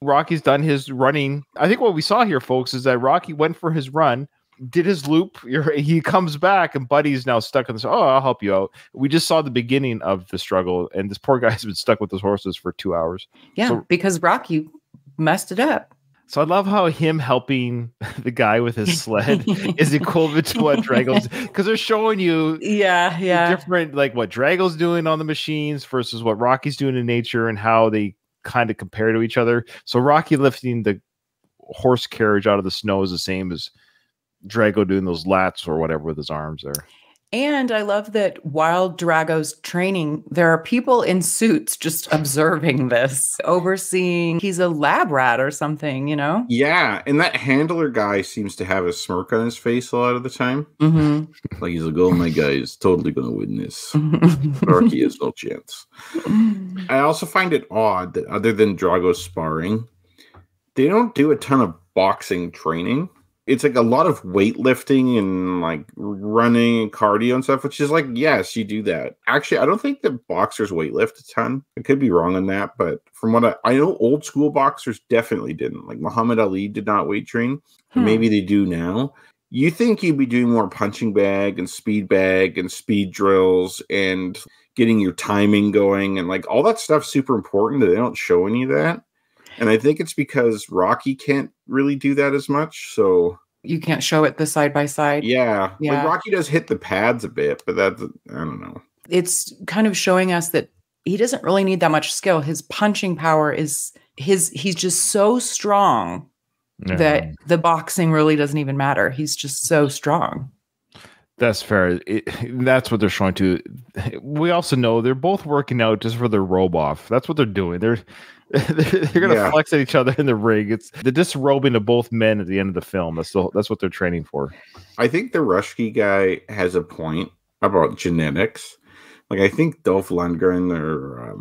Rocky's done his running. I think what we saw here, folks, is that Rocky went for his run, did his loop. He comes back and Buddy's now stuck in this. Oh, I'll help you out. We just saw the beginning of the struggle and this poor guy's been stuck with his horses for 2 hours. Yeah, because Rocky messed it up. So I love how him helping the guy with his sled is equivalent to what Drago's, because they're showing you different, like what Drago's doing on the machines versus what Rocky's doing in nature and how they kind of compare to each other. So Rocky lifting the horse carriage out of the snow is the same as Drago doing those lats or whatever with his arms there. And I love that while Drago's training, there are people in suits just observing this, overseeing. He's a lab rat or something, you know? Yeah, and that handler guy seems to have a smirk on his face a lot of the time. Like he's like, oh, my guy is totally going to win this. Rocky has no chance. I also find it odd that other than Drago's sparring, they don't do a ton of boxing training. It's like a lot of weightlifting and like running and cardio and stuff, which is like, yes, you do that. Actually, I don't think that boxers weightlift a ton. I could be wrong on that, but from what I know, old school boxers definitely didn't. Like Muhammad Ali did not weight train. Maybe they do now. You think you'd be doing more punching bag and speed drills and getting your timing going and like all that stuff's super important. They don't show any of that. And I think it's because Rocky can't really do that as much. So you can't show it the side by side. Yeah. Like Rocky does hit the pads a bit, but that's, I don't know. It's kind of showing us that he doesn't really need that much skill. His punching power is he's just so strong that the boxing really doesn't even matter. He's just so strong. That's fair. That's what they're showing too. We also know they're both working out just for their robe off. That's what they're doing. They're going to flex at each other in the ring. It's the disrobing of both men at the end of the film. That's what they're training for. I think the Rushki guy has a point about genetics. Like I think Dolph Lundgren or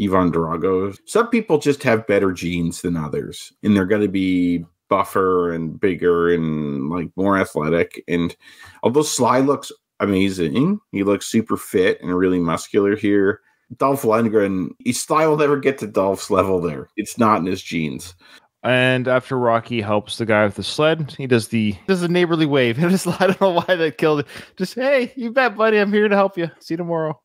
Ivan Drago, some people just have better genes than others, and they're going to be buffer and bigger and like more athletic. And although Sly looks amazing, he looks super fit and really muscular here. Dolph Lundgren, Sly will never get to Dolph's level there. It's not in his genes. And after Rocky helps the guy with the sled, he does the neighborly wave. And I don't know why that killed it. Just, hey, you bet, buddy. I'm here to help you. See you tomorrow.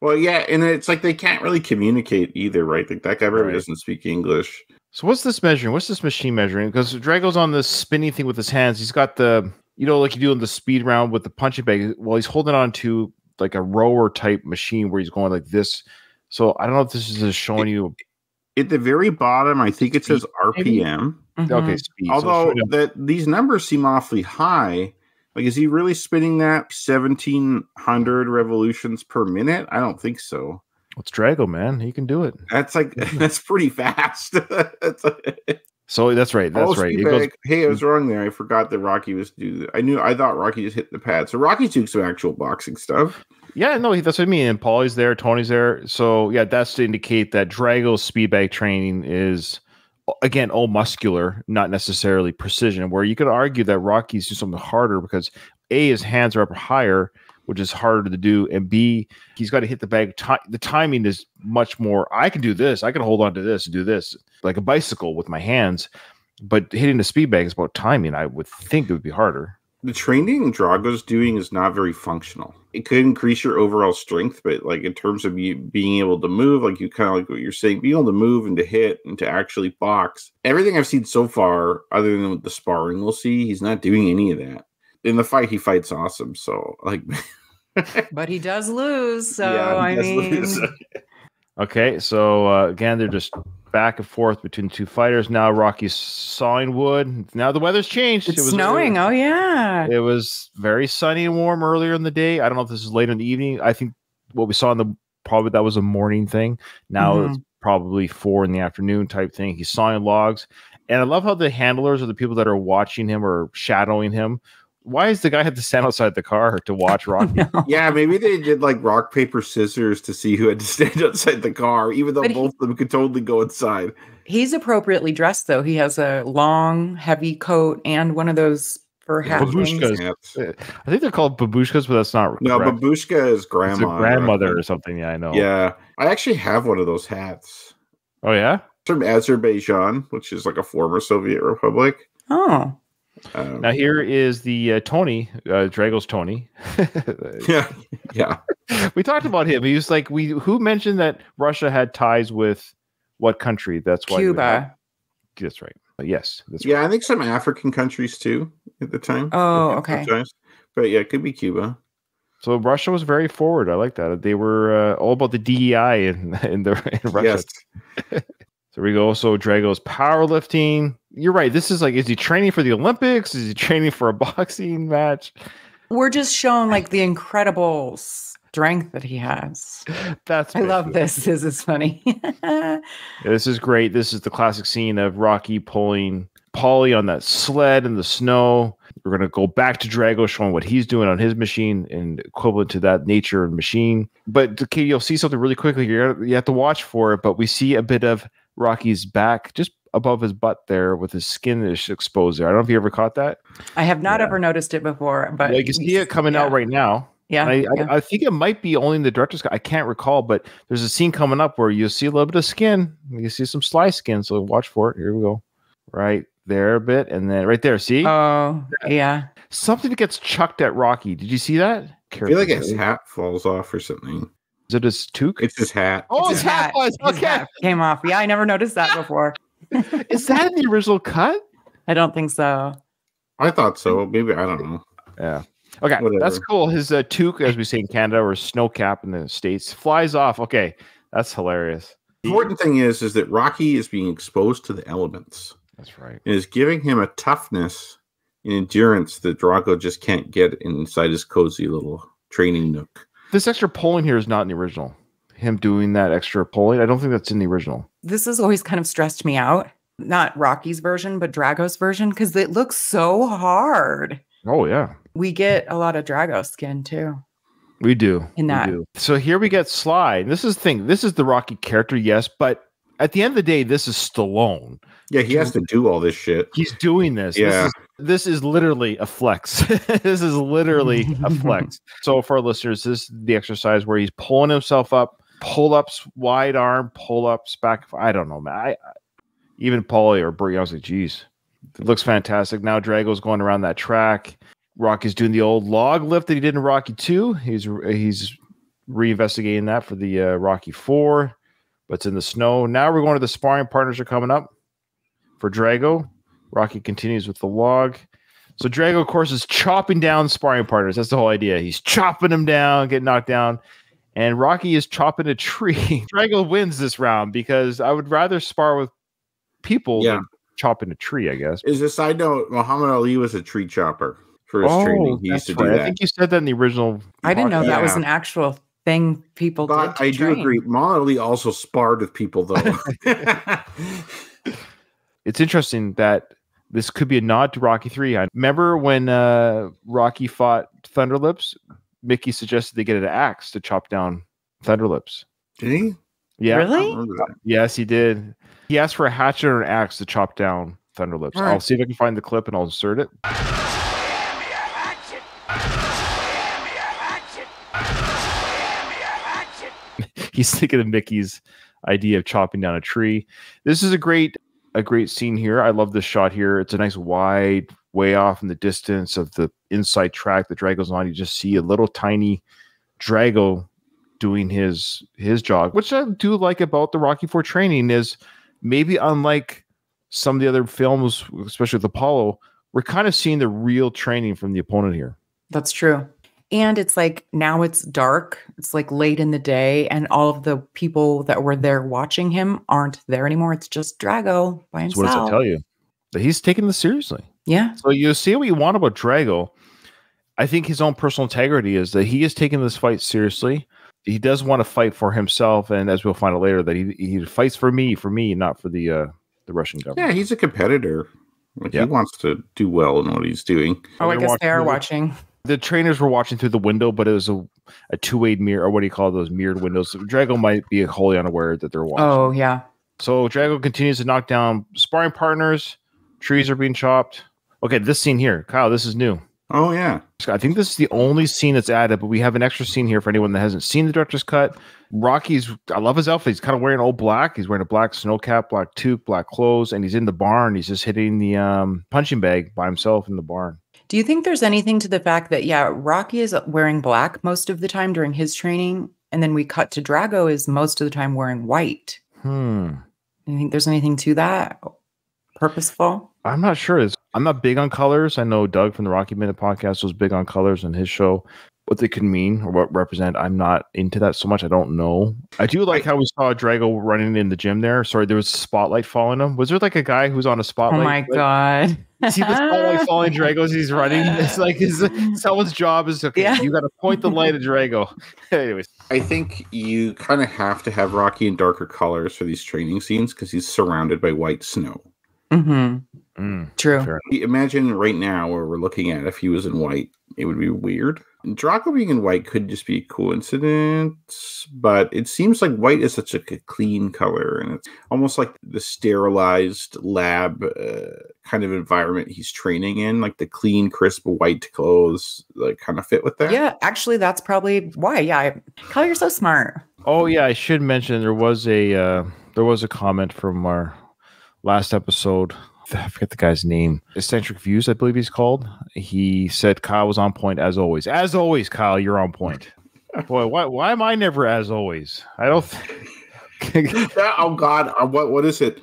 Well, yeah, and it's like they can't really communicate either, right? Like that guy really doesn't speak English. So what's this measuring? What's this machine measuring? Because Drago's on this spinning thing with his hands. He's got the, like you do in the speed round with the punching bag. Well, he's holding on to like a rower type machine where he's going like this. So I don't know if this is just showing you. At the very bottom, I think it says Maybe? RPM. Okay, speed. So Although it's showing these numbers seem awfully high. Like, is he really spinning that 1,700 revolutions per minute? I don't think so. it's Drago, man. He can do it. That's like that's pretty fast. So that's right. That's right. It goes. Hey, I was wrong there. I forgot that Rocky was do that. I thought Rocky just hit the pad. So Rocky's doing some actual boxing stuff. Yeah, no, that's what I mean. And Paulie's there, Tony's there. So yeah, that's to indicate that Drago's speed bag training is again all muscular, not necessarily precision. Where you could argue that Rocky's doing something harder because A, his hands are up higher, which is harder to do, and B, he's got to hit the bag. The timing is much more. I can do this. I can hold on to this and do this like a bicycle with my hands. But hitting the speed bag is about timing. I would think it would be harder. The training Drago's doing is not very functional. It could increase your overall strength, but like in terms of you being able to move, like you kind of like what you're saying, being able to move and to hit and to actually box. Everything I've seen so far, other than the sparring we'll see, he's not doing any of that. In the fight, he fights awesome. So like, But he does lose. So yeah, I mean, Okay, so again, they're just back and forth between two fighters. Now Rocky's sawing wood. Now the weather's changed. it's snowing. Oh yeah. It was very sunny and warm earlier in the day. I don't know if this is later in the evening. I think what we saw in the probably that was a morning thing. Now it's probably 4 in the afternoon type thing. He's sawing logs. And I love how the handlers or the people that are watching him or shadowing him. Why does the guy have to stand outside the car to watch Rocky? yeah, maybe they did like rock, paper, scissors to see who had to stand outside the car, even though both of them could totally go inside. He's appropriately dressed, though. He has a long, heavy coat and one of those fur hat things. Babushkas. I think they're called babushkas, but that's not No, correct. babushka is grandma. It's a grandmother or something. Yeah, I know. Yeah, I actually have one of those hats. Oh, yeah? From Azerbaijan, which is like a former Soviet republic. Oh. Now here is the Tony, Drago's Tony. yeah. We talked about him. He was like, who mentioned that Russia had ties with what country? That's why Cuba. That's right. Yes. That's right. right. I think some African countries too at the time. Oh, okay. But yeah, it could be Cuba. So Russia was very forward. I like that. They were all about the DEI in Russia. Yes. So we go. So Drago's powerlifting. You're right. This is like, is he training for the Olympics? Is he training for a boxing match? We're just showing like the incredible strength that he has. I love this. This is funny. Yeah, this is great. This is the classic scene of Rocky pulling Paulie on that sled in the snow. We're going to go back to Drago showing what he's doing on his machine and equivalent to that nature machine. But okay, you'll see something really quickly. You have to watch for it, but we see a bit of Rocky's back just above his butt there with his skin is exposed there. I don't know if you ever caught that. I have not ever noticed it before, but you can see it coming out right now. Yeah, I think it might be only in the director's cut. I can't recall, but there's a scene coming up where you'll see a little bit of skin. You see some slice skin, so watch for it. Here we go. Right there a bit, and then right there. See? Oh, yeah. Something gets chucked at Rocky. Did you see that? I feel like his hat falls off or something. Is it his toque? It's his hat. Oh, his hat was okay. His hat came off. Yeah, I never noticed that before. Is that in the original cut? I don't think so. I thought so. Maybe I don't know. Yeah. Okay, Whatever. That's cool. His toque, as we say in Canada, or snow cap in the States, flies off. Okay, that's hilarious. The important thing is that Rocky is being exposed to the elements. That's right. It is giving him a toughness and endurance that Drago just can't get inside his cozy little training nook. This extra pulling here is not in the original. Him doing that extra pulling, I don't think that's in the original. This has always kind of stressed me out. Not Rocky's version, but Drago's version, because it looks so hard. Oh, yeah. We get a lot of Drago skin, too. We do. In that. We do. So here we get Sly. This is the thing. This is the Rocky character, yes, but at the end of the day, this is Stallone. Yeah, he has to do all this shit. He's doing this. Yeah. This is literally a flex. This is literally a flex. So for our listeners, this is the exercise where he's pulling himself up, pull-ups, wide arm, pull-ups, back. I don't know, man. Even Paulie or Brie, I was like, geez, it looks fantastic. Now Drago's going around that track. Rocky's doing the old log lift that he did in Rocky 2. He's reinvestigating that for the Rocky 4, but it's in the snow. Now we're going to the sparring partners are coming up for Drago. Rocky continues with the log. So Drago, of course, is chopping down sparring partners. That's the whole idea. He's chopping them down, getting knocked down. and Rocky is chopping a tree. Drago wins this round because I would rather spar with people than chopping a tree, I guess. Is a side note, Muhammad Ali was a tree chopper for his training. He used to do that. I think you said that in the original. I didn't know that was Yeah. an actual thing people did But to I do train. agree. Muhammad Ali also sparred with people, though. It's interesting that this could be a nod to Rocky 3. I remember when Rocky fought Thunderlips, Mickey suggested they get an axe to chop down Thunderlips. Did he? Yeah. Really? Yes, he did. He asked for a hatchet or an axe to chop down Thunderlips. All right. I'll see if I can find the clip and I'll insert it. He's thinking of Mickey's idea of chopping down a tree. This is a great scene here. I love this shot here. It's a nice wide, way off in the distance of the inside track that Drago's on. You just see a little tiny Drago doing his jog, which I do like about the Rocky IV training is maybe unlike some of the other films, especially with Apollo, we're kind of seeing the real training from the opponent here. That's true. And it's like now it's dark. It's like late in the day, and all of the people that were there watching him aren't there anymore. It's just Drago by So himself. what does that tell you? That he's taking this seriously. Yeah. So you see what you want about Drago. I think his own personal integrity is that he is taking this fight seriously. He does want to fight for himself, and as we'll find out later, that he fights for me, not for the Russian government. Yeah, he's a competitor. Like, he wants to do well in what he's doing. Oh, I guess they are watching. The trainers were watching through the window, but it was a two-way mirror, or what do you call those mirrored windows? So Drago might be wholly unaware that they're watching. Oh, yeah. So Drago continues to knock down sparring partners. Trees are being chopped. Okay, this scene here, Kyle, this is new. Oh, yeah. I think this is the only scene that's added, but we have an extra scene here for anyone that hasn't seen the director's cut. I love his outfit. He's kind of wearing all black. He's wearing a black snow cap, black toque, black clothes, and he's in the barn. He's just hitting the punching bag by himself in the barn. Do you think there's anything to the fact that, Rocky is wearing black most of the time during his training, and then we cut to Drago is most of the time wearing white? Do you think there's anything to that? Purposeful? I'm not sure. I'm not big on colors. I know Doug from the Rocky Minute podcast was big on colors in his show. What they could mean or what represent, I'm not into that so much. I don't know. I do like how we saw Drago running in the gym there. Sorry, there was a spotlight following him. Was there like a guy who's on a spotlight? Oh my God. See the spotlight following Drago as he's running? It's like someone's job is, you got to point the light at Drago. Anyways. I think you kind of have to have Rocky in darker colors for these training scenes because he's surrounded by white snow. Mm-hmm. True. Fair. Imagine right now where we're looking at if he was in white, it would be weird. Drago being in white could just be a coincidence, but it seems like white is such a clean color, and it's almost like the sterilized lab kind of environment he's training in, like the clean, crisp white clothes, like kind of fit with that. Yeah, actually, that's probably why. Yeah, Kyle, you're so smart. Oh yeah, I should mention there was a comment from our last episode. I forget the guy's name. Eccentric Views, I believe he's called. He said Kyle was on point as always. As always, Kyle, you're on point. Boy, why am I never as always? I don't Oh God, what is it?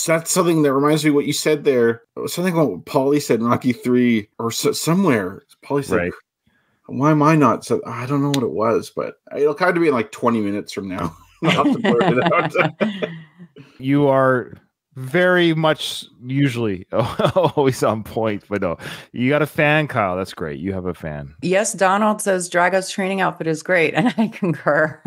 That's something that reminds me of what you said there. Something about what Paulie said in Rocky 3 or somewhere. Paulie said, right. Why am I not? So I don't know what it was, but it'll kind of be in like 20 minutes from now. I'll have to blurt it out. You are very much usually always on point, but no, you got a fan, Kyle. That's great. You have a fan. Yes, Donald says Drago's training outfit is great, and I concur.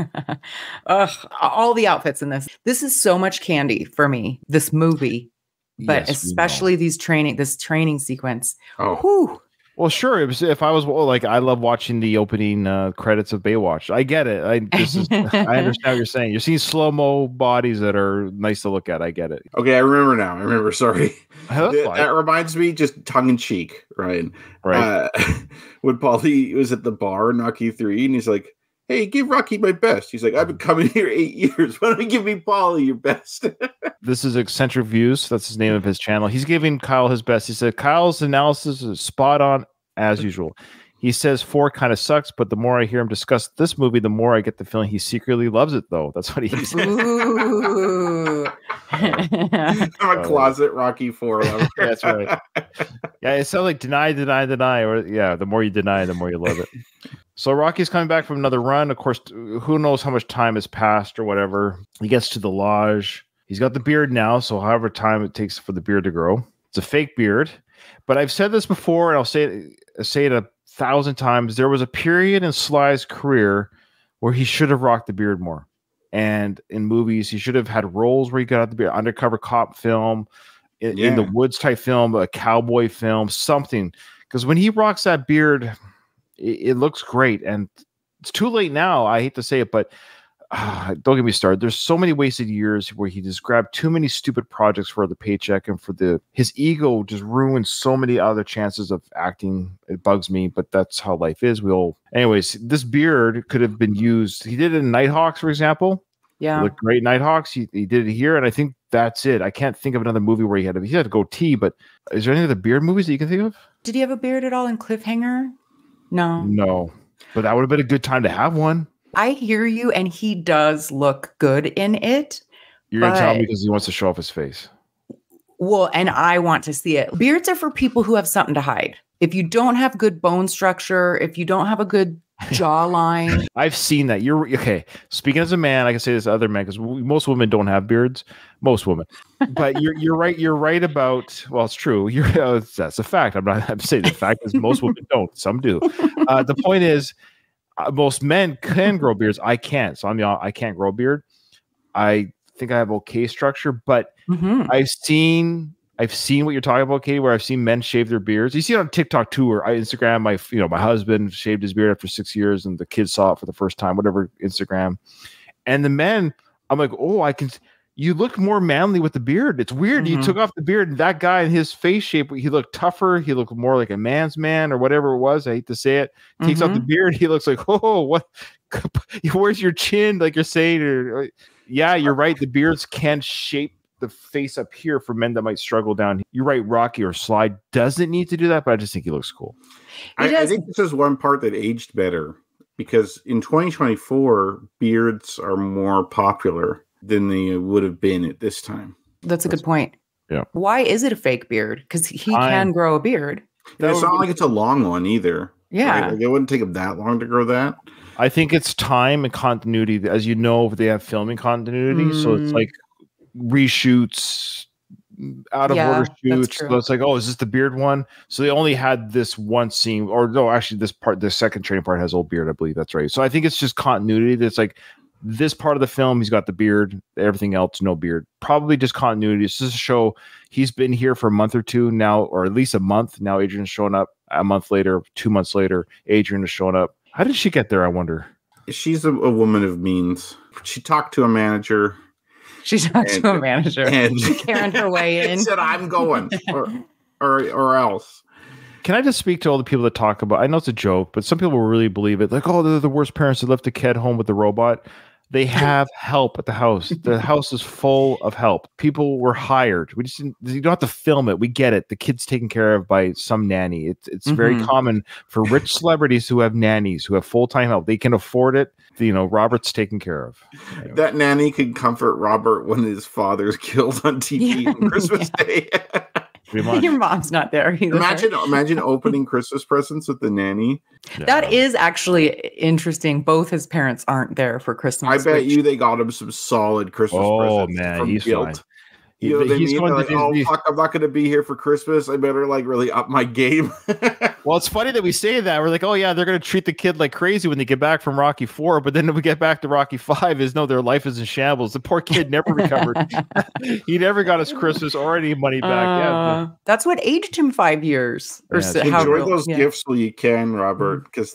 All the outfits in this. This is so much candy for me, this movie, but yes, especially this training sequence. Oh. Whew. Well, sure. If I was like, I love watching the opening credits of Baywatch. I get it. I understand what you're saying. You're seeing slow-mo bodies that are nice to look at. I get it. Okay, I remember now. Sorry. That reminds me, just tongue-in-cheek, Ryan. Right. When Paulie was at the bar in Rocky 3, and he's like, hey, give Rocky my best. He's like, I've been coming here 8 years. Why don't you give me Paulie your best? This is Eccentric Views. That's the name of his channel. He's giving Kyle his best. He said, Kyle's analysis is spot on as usual. He says 4 kind of sucks, but the more I hear him discuss this movie, the more I get the feeling he secretly loves it, though. That's what he said. Ooh. I'm a closet Rocky 4 lover. That's right. Yeah, it sounds like deny, or the more you deny, the more you love it. So Rocky's coming back from another run. Of course, who knows how much time has passed or whatever. He gets to the lodge. He's got the beard now, so however time it takes for the beard to grow. It's a fake beard. But I've said this before, and I'll say it 1,000 times. There was a period in Sly's career where he should have rocked the beard more. And in movies, he should have had roles where he got out the beard, undercover cop film, in the woods type film, a cowboy film, something. Because when he rocks that beard, it looks great. And it's too late now. I hate to say it, but don't get me started. There's so many wasted years where he just grabbed too many stupid projects for the paycheck, and for his ego just ruined so many other chances of acting. It bugs me, but that's how life is. Anyways, this beard could have been used. He did it in Nighthawks, for example. Yeah. It looked great. Nighthawks. He did it here, and I think that's it. I can't think of another movie where he had a goatee, but is there any other beard movies that you can think of? Did he have a beard at all in Cliffhanger? No. But that would have been a good time to have one. I hear you, and he does look good in it. You're going to tell me because he wants to show off his face. Well, and I want to see it. Beards are for people who have something to hide. If you don't have good bone structure, if you don't have a good jawline. I've seen that. You're okay. Speaking as a man, I can say this to other men because most women don't have beards. Most women. But you're right. You're right about, well, it's true. That's a fact. I'm saying the fact is most women don't. Some do. The point is, most men can grow beards. I can't. So I can't grow a beard. I think I have okay structure, but I've seen what you're talking about, Katie, where I've seen men shave their beards. You see it on TikTok too, or Instagram. My husband shaved his beard after 6 years, and the kids saw it for the first time. Whatever, Instagram, and the men, I'm like, oh, I can. You look more manly with the beard. It's weird. You took off the beard, and that guy in his face shape, he looked tougher. He looked more like a man's man, or whatever it was. I hate to say it. Takes out the beard, he looks like, oh, what? Where's your chin? Like you're saying, or yeah, you're right. The beards can shape the face up here for men that might struggle down. You're right. Rocky or Sly doesn't need to do that, but I just think he looks cool. I think this is one part that aged better because in 2024, beards are more popular than they would have been at this time. That's a good point. Yeah. Why is it a fake beard? Because he can grow a beard. It's not like it's a long one either. Yeah. Right? Like it wouldn't take him that long to grow that. I think it's time and continuity. As you know, they have filming continuity. So it's like reshoots, out of order shoots. So it's like, oh, is this the beard one? So they only had this one scene, or no, actually the second training part has old beard, I believe that's right. So I think it's just continuity. That's like this part of the film, he's got the beard, everything else, no beard. Probably just continuity. It's just to show he's been here for a month or two now, or at least a month. Now Adrian's showing up a month later, 2 months later, Adrian is showing up. How did she get there, I wonder? She's a woman of means. She talked to a manager. She talked to a manager. And she carried her way in. Said, I'm going. Or else. Can I just speak to all the people that talk about, I know it's a joke, but some people really believe it. Like, oh, they're the worst parents that left a kid home with the robot. They have help at the house. The house is full of help. People were hired. You don't have to film it. We get it. The kid's taken care of by some nanny. It's very common for rich celebrities who have nannies, who have full-time help. They can afford it. Robert's taken care of. Anyway. That nanny could comfort Robert when his father's killed on TV on Christmas Day. Your mom's not there either. Imagine opening Christmas presents with the nanny. Yeah. That is actually interesting. Both his parents aren't there for Christmas. I bet you they got him some solid Christmas presents. Oh man, he's fine. You know what I mean? Like, oh fuck, I'm not going to be here for Christmas. I better really up my game. Well, it's funny that we say that. We're like, oh yeah, they're going to treat the kid like crazy when they get back from Rocky 4. But then when we get back to Rocky 5, their life is in shambles. The poor kid never recovered. He never got his Christmas or any money back. That's what aged him 5 years. Enjoy those gifts while you can, Robert, because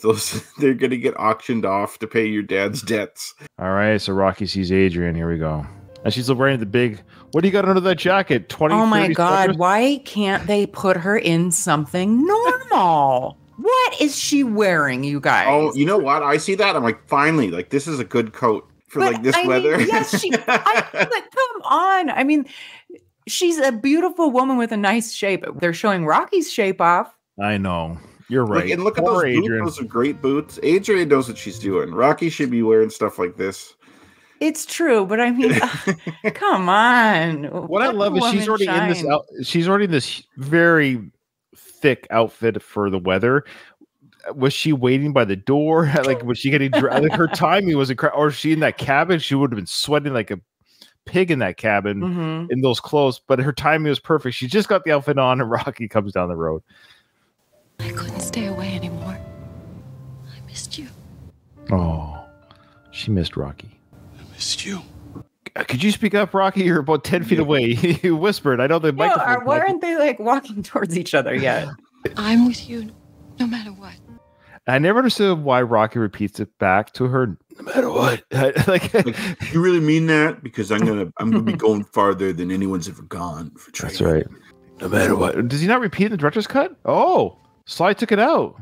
they're going to get auctioned off to pay your dad's debts. All right, so Rocky sees Adrian. Here we go. And she's wearing the big, what do you got under that jacket? 20, oh my God. Suckers? Why can't they put her in something normal? What is she wearing, you guys? Oh, you know what? I see that. I'm like, finally, this is a good coat for this weather. Yes, come on. I mean, she's a beautiful woman with a nice shape. They're showing Rocky's shape off. I know. You're right. Look at those boots. Those are great boots. Adrian knows what she's doing. Rocky should be wearing stuff like this. It's true, but I mean, come on. What I love is she's already in this very thick outfit for the weather. was she waiting by the door? Like, was she getting like her timing was incredible? Or was she in that cabin? She would have been sweating like a pig in that cabin in those clothes, but her timing was perfect. She just got the outfit on, and Rocky comes down the road. I couldn't stay away anymore. I missed you. Oh, she missed Rocky. I missed you. Could you speak up, Rocky? You're about 10 feet away. You whispered. I know the microphone. Why aren't they like walking towards each other yet? I'm with you no matter what. I never understood why Rocky repeats it back to her, no matter what. like, you really mean that? Because I'm gonna be going farther than anyone's ever gone for training. That's right. No matter what. Does he not repeat in the director's cut? Oh, Sly took it out.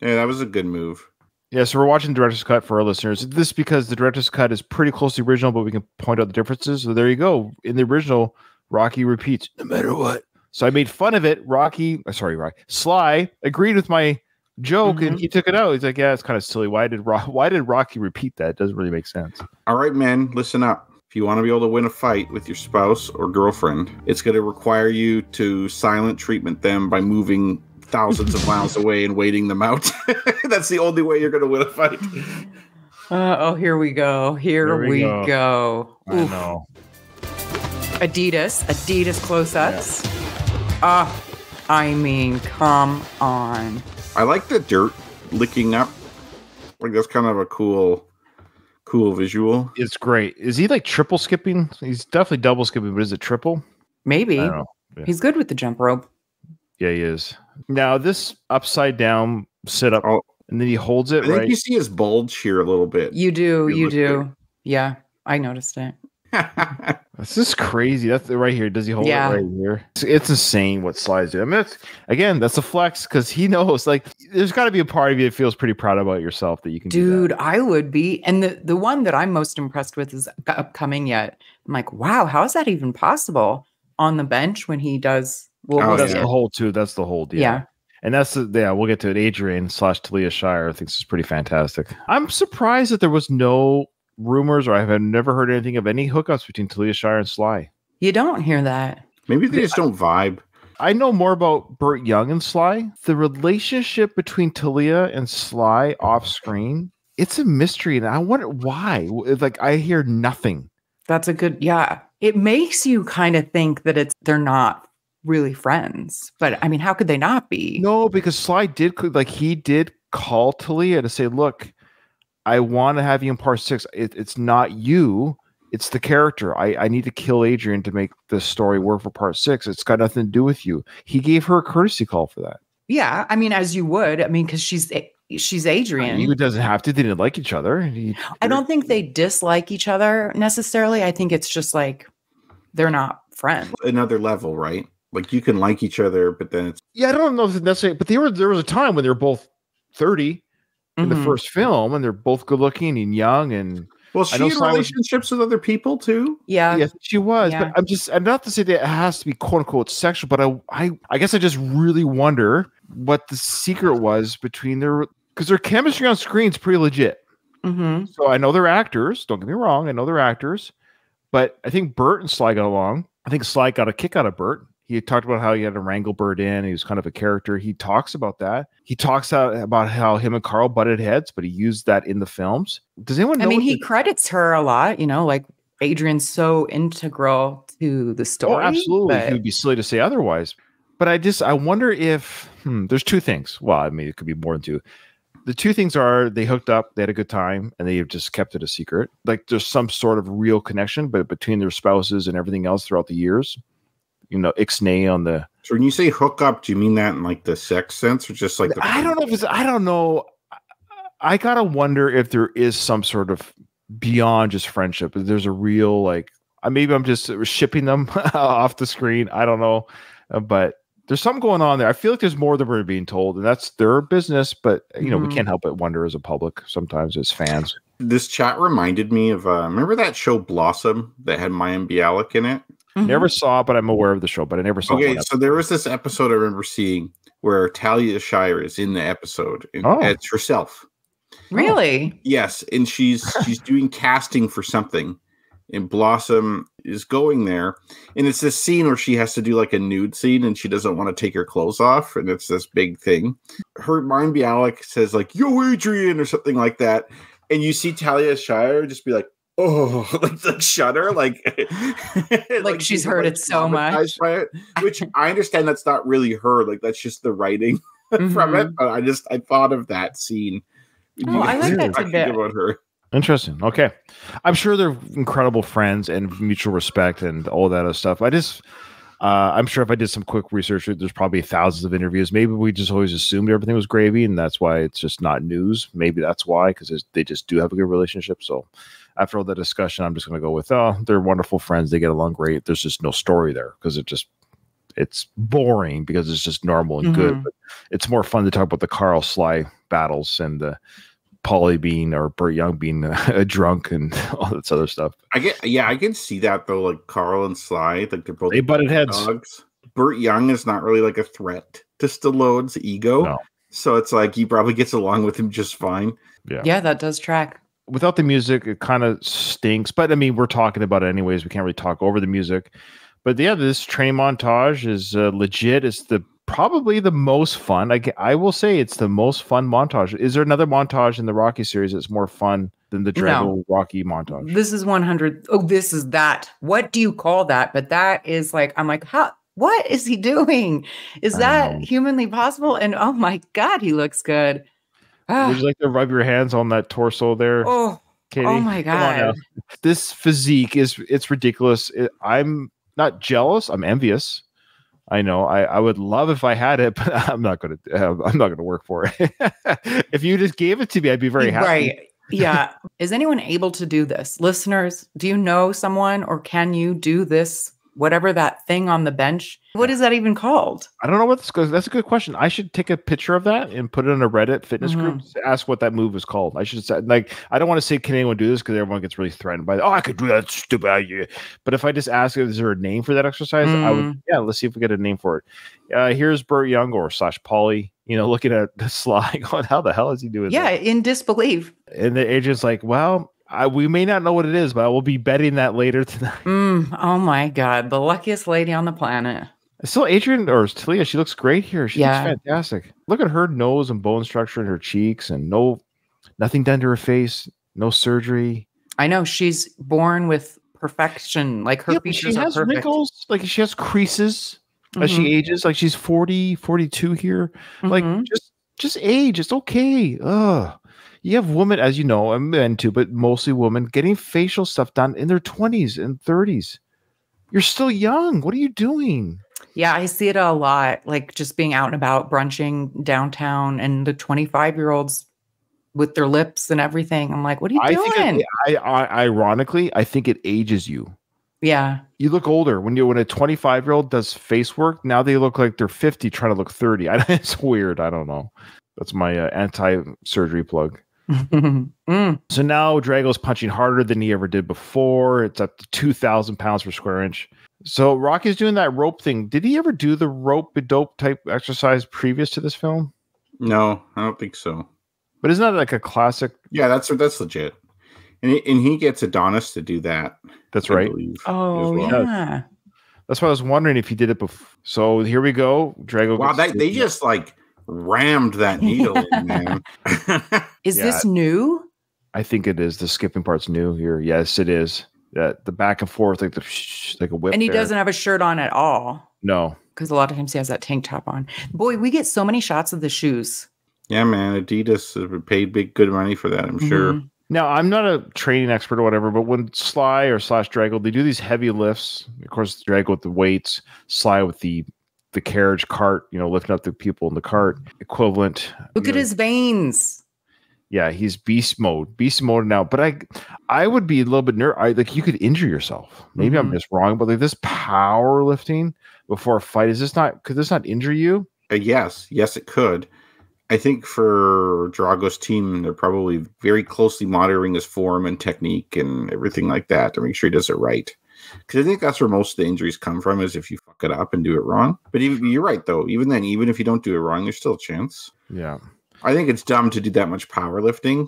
Yeah, that was a good move. Yeah, so we're watching the director's cut for our listeners. This is because the director's cut is pretty close to the original, but we can point out the differences. So there you go. In the original, Rocky repeats, no matter what. So I made fun of it. Sly agreed with my joke, and he took it out. He's like, yeah, it's kind of silly. Why did Rocky repeat that? It doesn't really make sense. All right, men, listen up. If you want to be able to win a fight with your spouse or girlfriend, it's going to require you to silent treatment them by moving thousands of miles away and waiting them out. That's the only way you're going to win a fight. Here we go. Here we go. I know. Adidas close-ups. I mean, come on. I like the dirt licking up. Like, that's kind of a cool visual. It's great. Is he like triple skipping? He's definitely double skipping, but is it triple? Maybe. I don't know. Yeah. He's good with the jump rope. Yeah, he is. Now, this upside down sit up, and then he holds it, I think right? you see his bulge here a little bit. You do. Good. Yeah, I noticed it. This is crazy. That's right here. Does he hold it right here? It's insane what Sly's doing. I mean, that's a flex because he knows. Like, there's got to be a part of you that feels pretty proud about yourself that you can. Dude, do that. I would be. And the one that I'm most impressed with is upcoming yet. I'm like, wow, how is that even possible on the bench when he does? That's the hold too. That's the hold. Yeah. And that's we'll get to it. Adrian / Talia Shire thinks it's pretty fantastic. I'm surprised that there was no rumors, or I have never heard anything of any hookups between Talia Shire and Sly. You don't hear that. Maybe they just don't vibe. I know more about Burt Young and Sly. The relationship between Talia and Sly off screen, it's a mystery, and I wonder why. Like, I hear nothing. That's a good, It makes you kind of think that they're not really friends, but I mean, how could they not be? No, because Sly did call Talia to say, look, I want to have you in part 6. It's not you, it's the character. I need to kill Adrian to make this story work for part 6. It's got nothing to do with you. He gave her a courtesy call for that. Yeah, I mean, as you would. I mean, because she's Adrian. He doesn't have to. They didn't like each other. I don't think they dislike each other necessarily. I think it's just like they're not friends. Another level, right? Like, you can like each other, but then it's... Yeah, I don't know if it's necessarily... But there was a time when they were both 30 in the first film, and they're both good looking and young, and... Well, she had relationships with other people, too? Yeah, she was. Yeah. But I'm not to say that it has to be quote-unquote sexual, but I guess I just really wonder what the secret was between their... Because their chemistry on screen is pretty legit. Mm-hmm. So I know they're actors. Don't get me wrong. I know they're actors. But I think Burt and Sly got along. I think Sly got a kick out of Burt. He talked about how he had to wrangle Burt in. He was kind of a character. He talks about that. He talks about how him and Carl butted heads, but he used that in the films. Does anyone know? I mean, he credits her a lot, like Adrian's so integral to the story. Oh, absolutely. He would be silly to say otherwise. But I wonder if there's two things. Well, I mean, it could be more than two. The two things are they hooked up, they had a good time, and they've just kept it a secret. Like, there's some sort of real connection, but between their spouses and everything else throughout the years. Ixnay on the... So when you say hook up, do you mean that in like the sex sense or just like the... I don't know. I gotta wonder if there is some sort of beyond just friendship. There's a real, like, maybe I'm just shipping them off the screen. I don't know. But there's something going on there. I feel like there's more than we're being told, and that's their business. But, we can't help but wonder as a public, sometimes as fans. This chat reminded me of, remember that show Blossom that had Mayim Bialik in it? Mm-hmm. Never saw it, but I'm aware of the show, but I never saw it. Okay, so there was this episode I remember seeing where Talia Shire is in the episode. And it's herself. Really? Yes, and she's doing casting for something. and Blossom is going there, and it's this scene where she has to do like a nude scene, and she doesn't want to take her clothes off, and it's this big thing. Her mind Bialik says like "Yo, Adrian" or something like that, and you see Talia Shire just be like, "Oh," like shudder, like like she's heard it so much. By it, which I understand that's not really her, like that's just the writing from it. But I thought of that scene. Oh, I like that tidbit about her. Interesting. Okay. I'm sure they're incredible friends and mutual respect and all that other stuff. I'm sure if I did some quick research, there's probably thousands of interviews. Maybe we just always assumed everything was gravy and that's why it's just not news. Maybe that's why, because they just do have a good relationship. So after all the discussion, I'm just going to go with, they're wonderful friends. They get along great. There's just no story there because it's boring because it's just normal and good. But it's more fun to talk about the Carl Sly battles and the Polly being or Burt Young being a drunk and all this other stuff. I can see that though. Like Carl and Sly, like they butted heads. Dogs. Burt Young is not really like a threat to Stallone's ego, no. So it's like he probably gets along with him just fine. Yeah, that does track. Without the music, it kind of stinks. But I mean, we're talking about it anyways. We can't really talk over the music. But yeah, this train montage is legit. It's probably the most fun. I will say it's the most fun montage. Is there another montage in the Rocky series that's more fun than the Drago Rocky montage? This is 100. Oh, this is that. What do you call that? But that is like, I'm like, how? What is he doing? Is that humanly possible? And oh my God, he looks good. Would you like to rub your hands on that torso there? Oh, Katie? Oh my God. This physique it's ridiculous. I'm not jealous. I'm envious. I know. I would love if I had it, but I'm not going to work for it. If you just gave it to me, I'd be very happy. Right. Yeah. Is anyone able to do this? Listeners, do you know someone or can you do this? Whatever that thing on the bench, what is that even called? I don't know what this goes. That's a good question. I should take a picture of that and put it in a Reddit fitness group to ask what that move is called. I should say, like, I don't want to say, can anyone do this? Because everyone gets really threatened by, I could do that stupid idea. But if I just ask, is there a name for that exercise? I would, let's see if we get a name for it. Here's Burt Young or / Polly, looking at the slide going, how the hell is he doing that? In disbelief. And the agent's like, well, we may not know what it is, but I will be betting that later tonight. Oh my God. The luckiest lady on the planet. Still Adrian or Talia, she looks great here. She looks fantastic. Look at her nose and bone structure and her cheeks and nothing done to her face. No surgery. I know she's born with perfection. Like her features are perfect. Wrinkles. Like she has creases as she ages. Like she's 40, 42 here. Like just age. It's okay. You have women, as you know, and men too, but mostly women getting facial stuff done in their 20s and 30s. You're still young. What are you doing? Yeah, I see it a lot, like just being out and about, brunching downtown, and the 25-year-olds with their lips and everything. I'm like, what are you doing? Ironically, I think it ages you. Yeah. You look older. When a 25-year-old does face work, now they look like they're 50 trying to look 30. It's weird. I don't know. That's my anti-surgery plug. So now Drago's punching harder than he ever did before. It's up to 2,000 pounds per square inch. So Rocky's doing that rope thing. Did he ever do the rope dope type exercise previous to this film? No, I don't think so. But isn't that like a classic? Yeah, that's legit. And he gets Adonis to do that. That's right. Oh, yeah. That's why I was wondering if he did it before. So here we go. Drago. Wow, they just like rammed that needle in, man. Is this new? I think it is. The skipping part's new here. Yes, it is. The back and forth, like like a whip. And he doesn't have a shirt on at all. No. Because a lot of times he has that tank top on. Boy, we get so many shots of the shoes. Yeah, man. Adidas paid good money for that, I'm sure. Now, I'm not a training expert or whatever, but when Sly or / Drago, they do these heavy lifts. Of course, Drago with the weights, Sly with the carriage cart, lifting up the people in the cart equivalent. Look at his veins. Yeah, he's beast mode now. But I would be a little bit nervous. Like you could injure yourself. Maybe I'm just wrong, but like this power lifting before a fight, could this not injure you? Yes, it could. I think for Drago's team, they're probably very closely monitoring his form and technique and everything like that to make sure he does it right. Because I think that's where most of the injuries come from, is if you fuck it up and do it wrong. But you're right, though. Even then, even if you don't do it wrong, there's still a chance. Yeah. I think it's dumb to do that much powerlifting.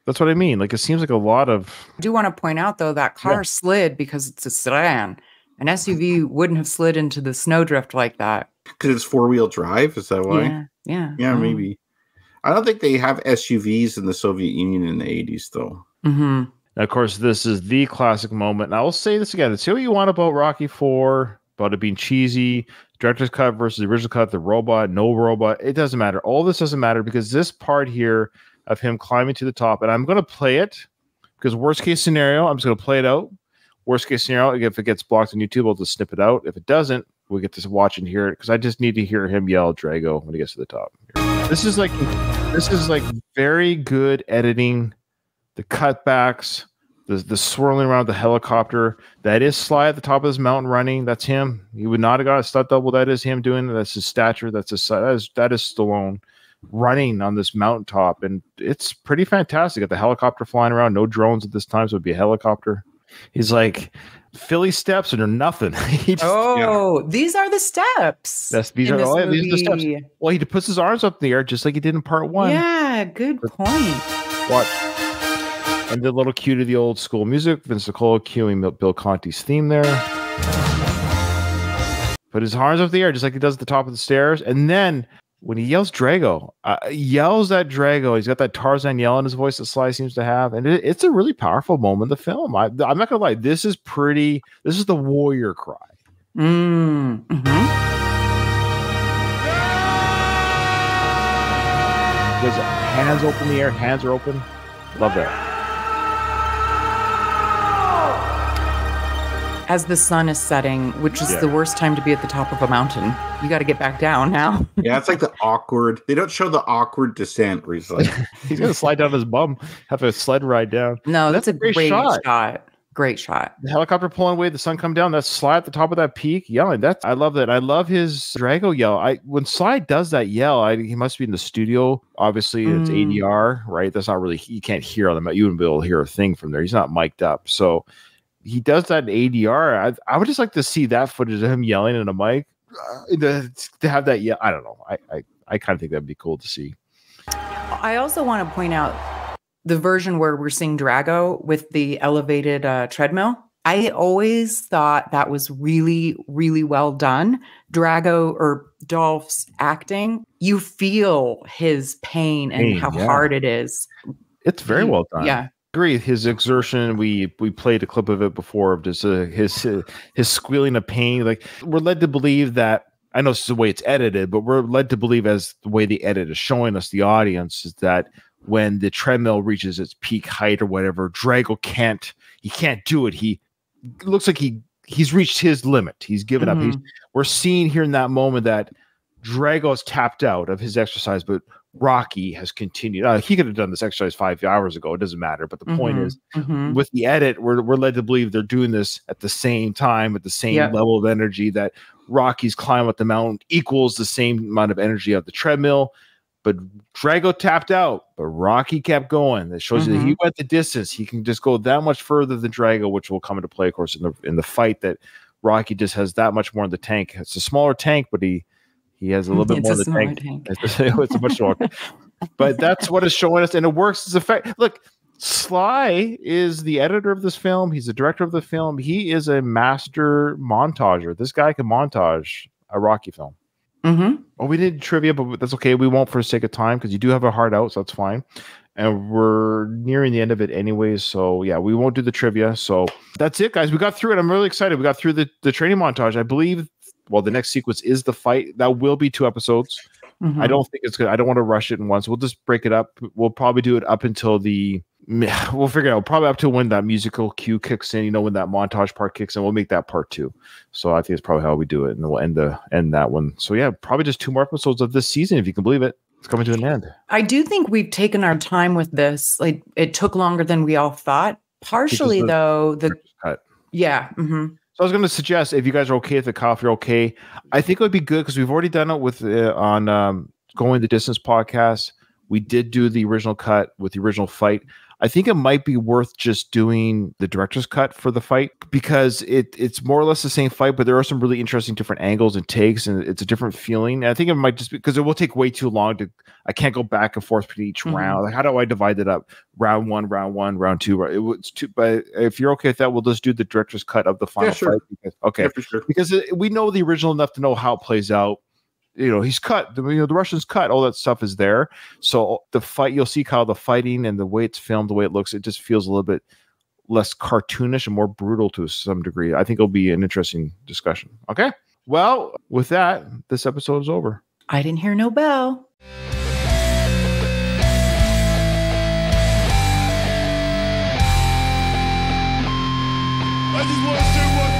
That's what I mean. Like, it seems like a lot of. I do want to point out, though, that car slid because it's a sedan. An SUV wouldn't have slid into the snowdrift like that. Because it's 4-wheel drive? Is that why? Yeah. Yeah, maybe. I don't think they have SUVs in the Soviet Union in the 80s, though. Mm-hmm. Now, of course, this is the classic moment. And I will say this again. Say what you want about Rocky 4, about it being cheesy, director's cut versus the original cut, the robot, no robot. It doesn't matter. All this doesn't matter because this part here of him climbing to the top, and I'm going to play it because worst case scenario, I'm just going to play it out. Worst case scenario, if it gets blocked on YouTube, I'll just snip it out. If it doesn't, we get to watch and hear it because I just need to hear him yell Drago when he gets to the top. This is like very good editing. The cutbacks, the swirling around the helicopter. That is Sly at the top of this mountain running. That's him. He would not have got a stunt double. That is him doing it. That's his stature. That is Stallone running on this mountaintop, and it's pretty fantastic. Got the helicopter flying around. No drones at this time, so it'd be a helicopter. He's like Philly steps and they're nothing. These are the steps. These are the steps. Well, he puts his arms up in the air just like he did in part 1. Yeah, good point. Watch. And the little cue to the old school music. Vince Nicola cueing Bill Conti's theme there. Put his arms up in the air just like he does at the top of the stairs. And then when he yells Drago, he's got that Tarzan yell in his voice that Sly seems to have. And it's a really powerful moment in the film. I'm not going to lie. This is the warrior cry. Mm-hmm. There's hands open in the air. Hands are open. Love that. As the sun is setting, which is the worst time to be at the top of a mountain. You got to get back down now. Yeah, it's like the awkward. They don't show the awkward descent where he's like, he's going to slide down his bum, have a sled ride down. No, that's a great shot. Great shot. The helicopter pulling away, the sun come down. That's Sly at the top of that peak yelling. I love that. I love his Drago yell. When Sly does that yell, he must be in the studio. Obviously, it's ADR, right? That's not really. You can't hear them. You wouldn't be able to hear a thing from there. He's not mic'd up, so. He does that in ADR. I would just like to see that footage of him yelling in a mic to have that. Yeah, I don't know. I kind of think that'd be cool to see. I also want to point out the version where we're seeing Drago with the elevated treadmill. I always thought that was really, really well done. Drago or Dolph's acting, you feel his pain and how hard it is. It's very well done. Yeah. Agree. His exertion. We played a clip of it before of just his squealing of pain. Like, we're led to believe that. I know this is the way it's edited, but we're led to believe, as the way the edit is showing us, the audience, is that when the treadmill reaches its peak height or whatever, Drago can't do it. He looks like he's reached his limit. He's given up. We're seeing here in that moment that Drago's tapped out of his exercise, but Rocky has continued. He could have done this exercise 5 hours ago. It doesn't matter. But the point is, with the edit, we're led to believe they're doing this at the same time, at the same level of energy, that Rocky's climb up the mountain equals the same amount of energy of the treadmill. But Drago tapped out, but Rocky kept going. That shows you that he went the distance. He can just go that much further than Drago, which will come into play, of course, in the fight, that Rocky just has that much more in the tank. It's a smaller tank, but he has a little bit more of the tank. It's a much smaller. But that's what it's showing us, and it works as effect. Look, Sly is the editor of this film. He's the director of the film. He is a master montager. This guy can montage a Rocky film. Well, we did trivia, but that's okay. We won't for the sake of time, because you do have a hard out, so that's fine. And we're nearing the end of it anyways. So yeah, we won't do the trivia. So that's it, guys. We got through it. I'm really excited. We got through the training montage. I believe, well, the next sequence is the fight. That will be 2 episodes. I don't think it's good. I don't want to rush it in once. We'll just break it up. We'll probably do it up until we'll figure it out. Probably up to when that musical cue kicks in, when that montage part kicks in, we'll make that part 2. So I think it's probably how we do it. And then we'll end that one. So yeah, probably just 2 more episodes of this season, if you can believe it. It's coming to an end. I do think we've taken our time with this. Like, it took longer than we all thought. Partially, though, cut. Yeah. So I was going to suggest, if you guys are okay with it, Kyle, if you're okay, I think it would be good, because we've already done it with on Going the Distance podcast. We did do the original cut with the original fight. I think it might be worth just doing the director's cut for the fight, because it's more or less the same fight, but there are some really interesting different angles and takes, and it's a different feeling. And I think it might just be because it will take way too long I can't go back and forth between each round. Like, how do I divide it up? Round one, round two. It was two, but if you're okay with that, we'll just do the director's cut of the final fight. Okay. For sure. Because we know the original enough to know how it plays out. He's cut. The Russians cut. All that stuff is there. So the fight, you'll see how the fighting and the way it's filmed, the way it looks, it just feels a little bit less cartoonish and more brutal to some degree. I think it'll be an interesting discussion. Okay. Well, with that, this episode is over. I didn't hear no bell. I just want to say one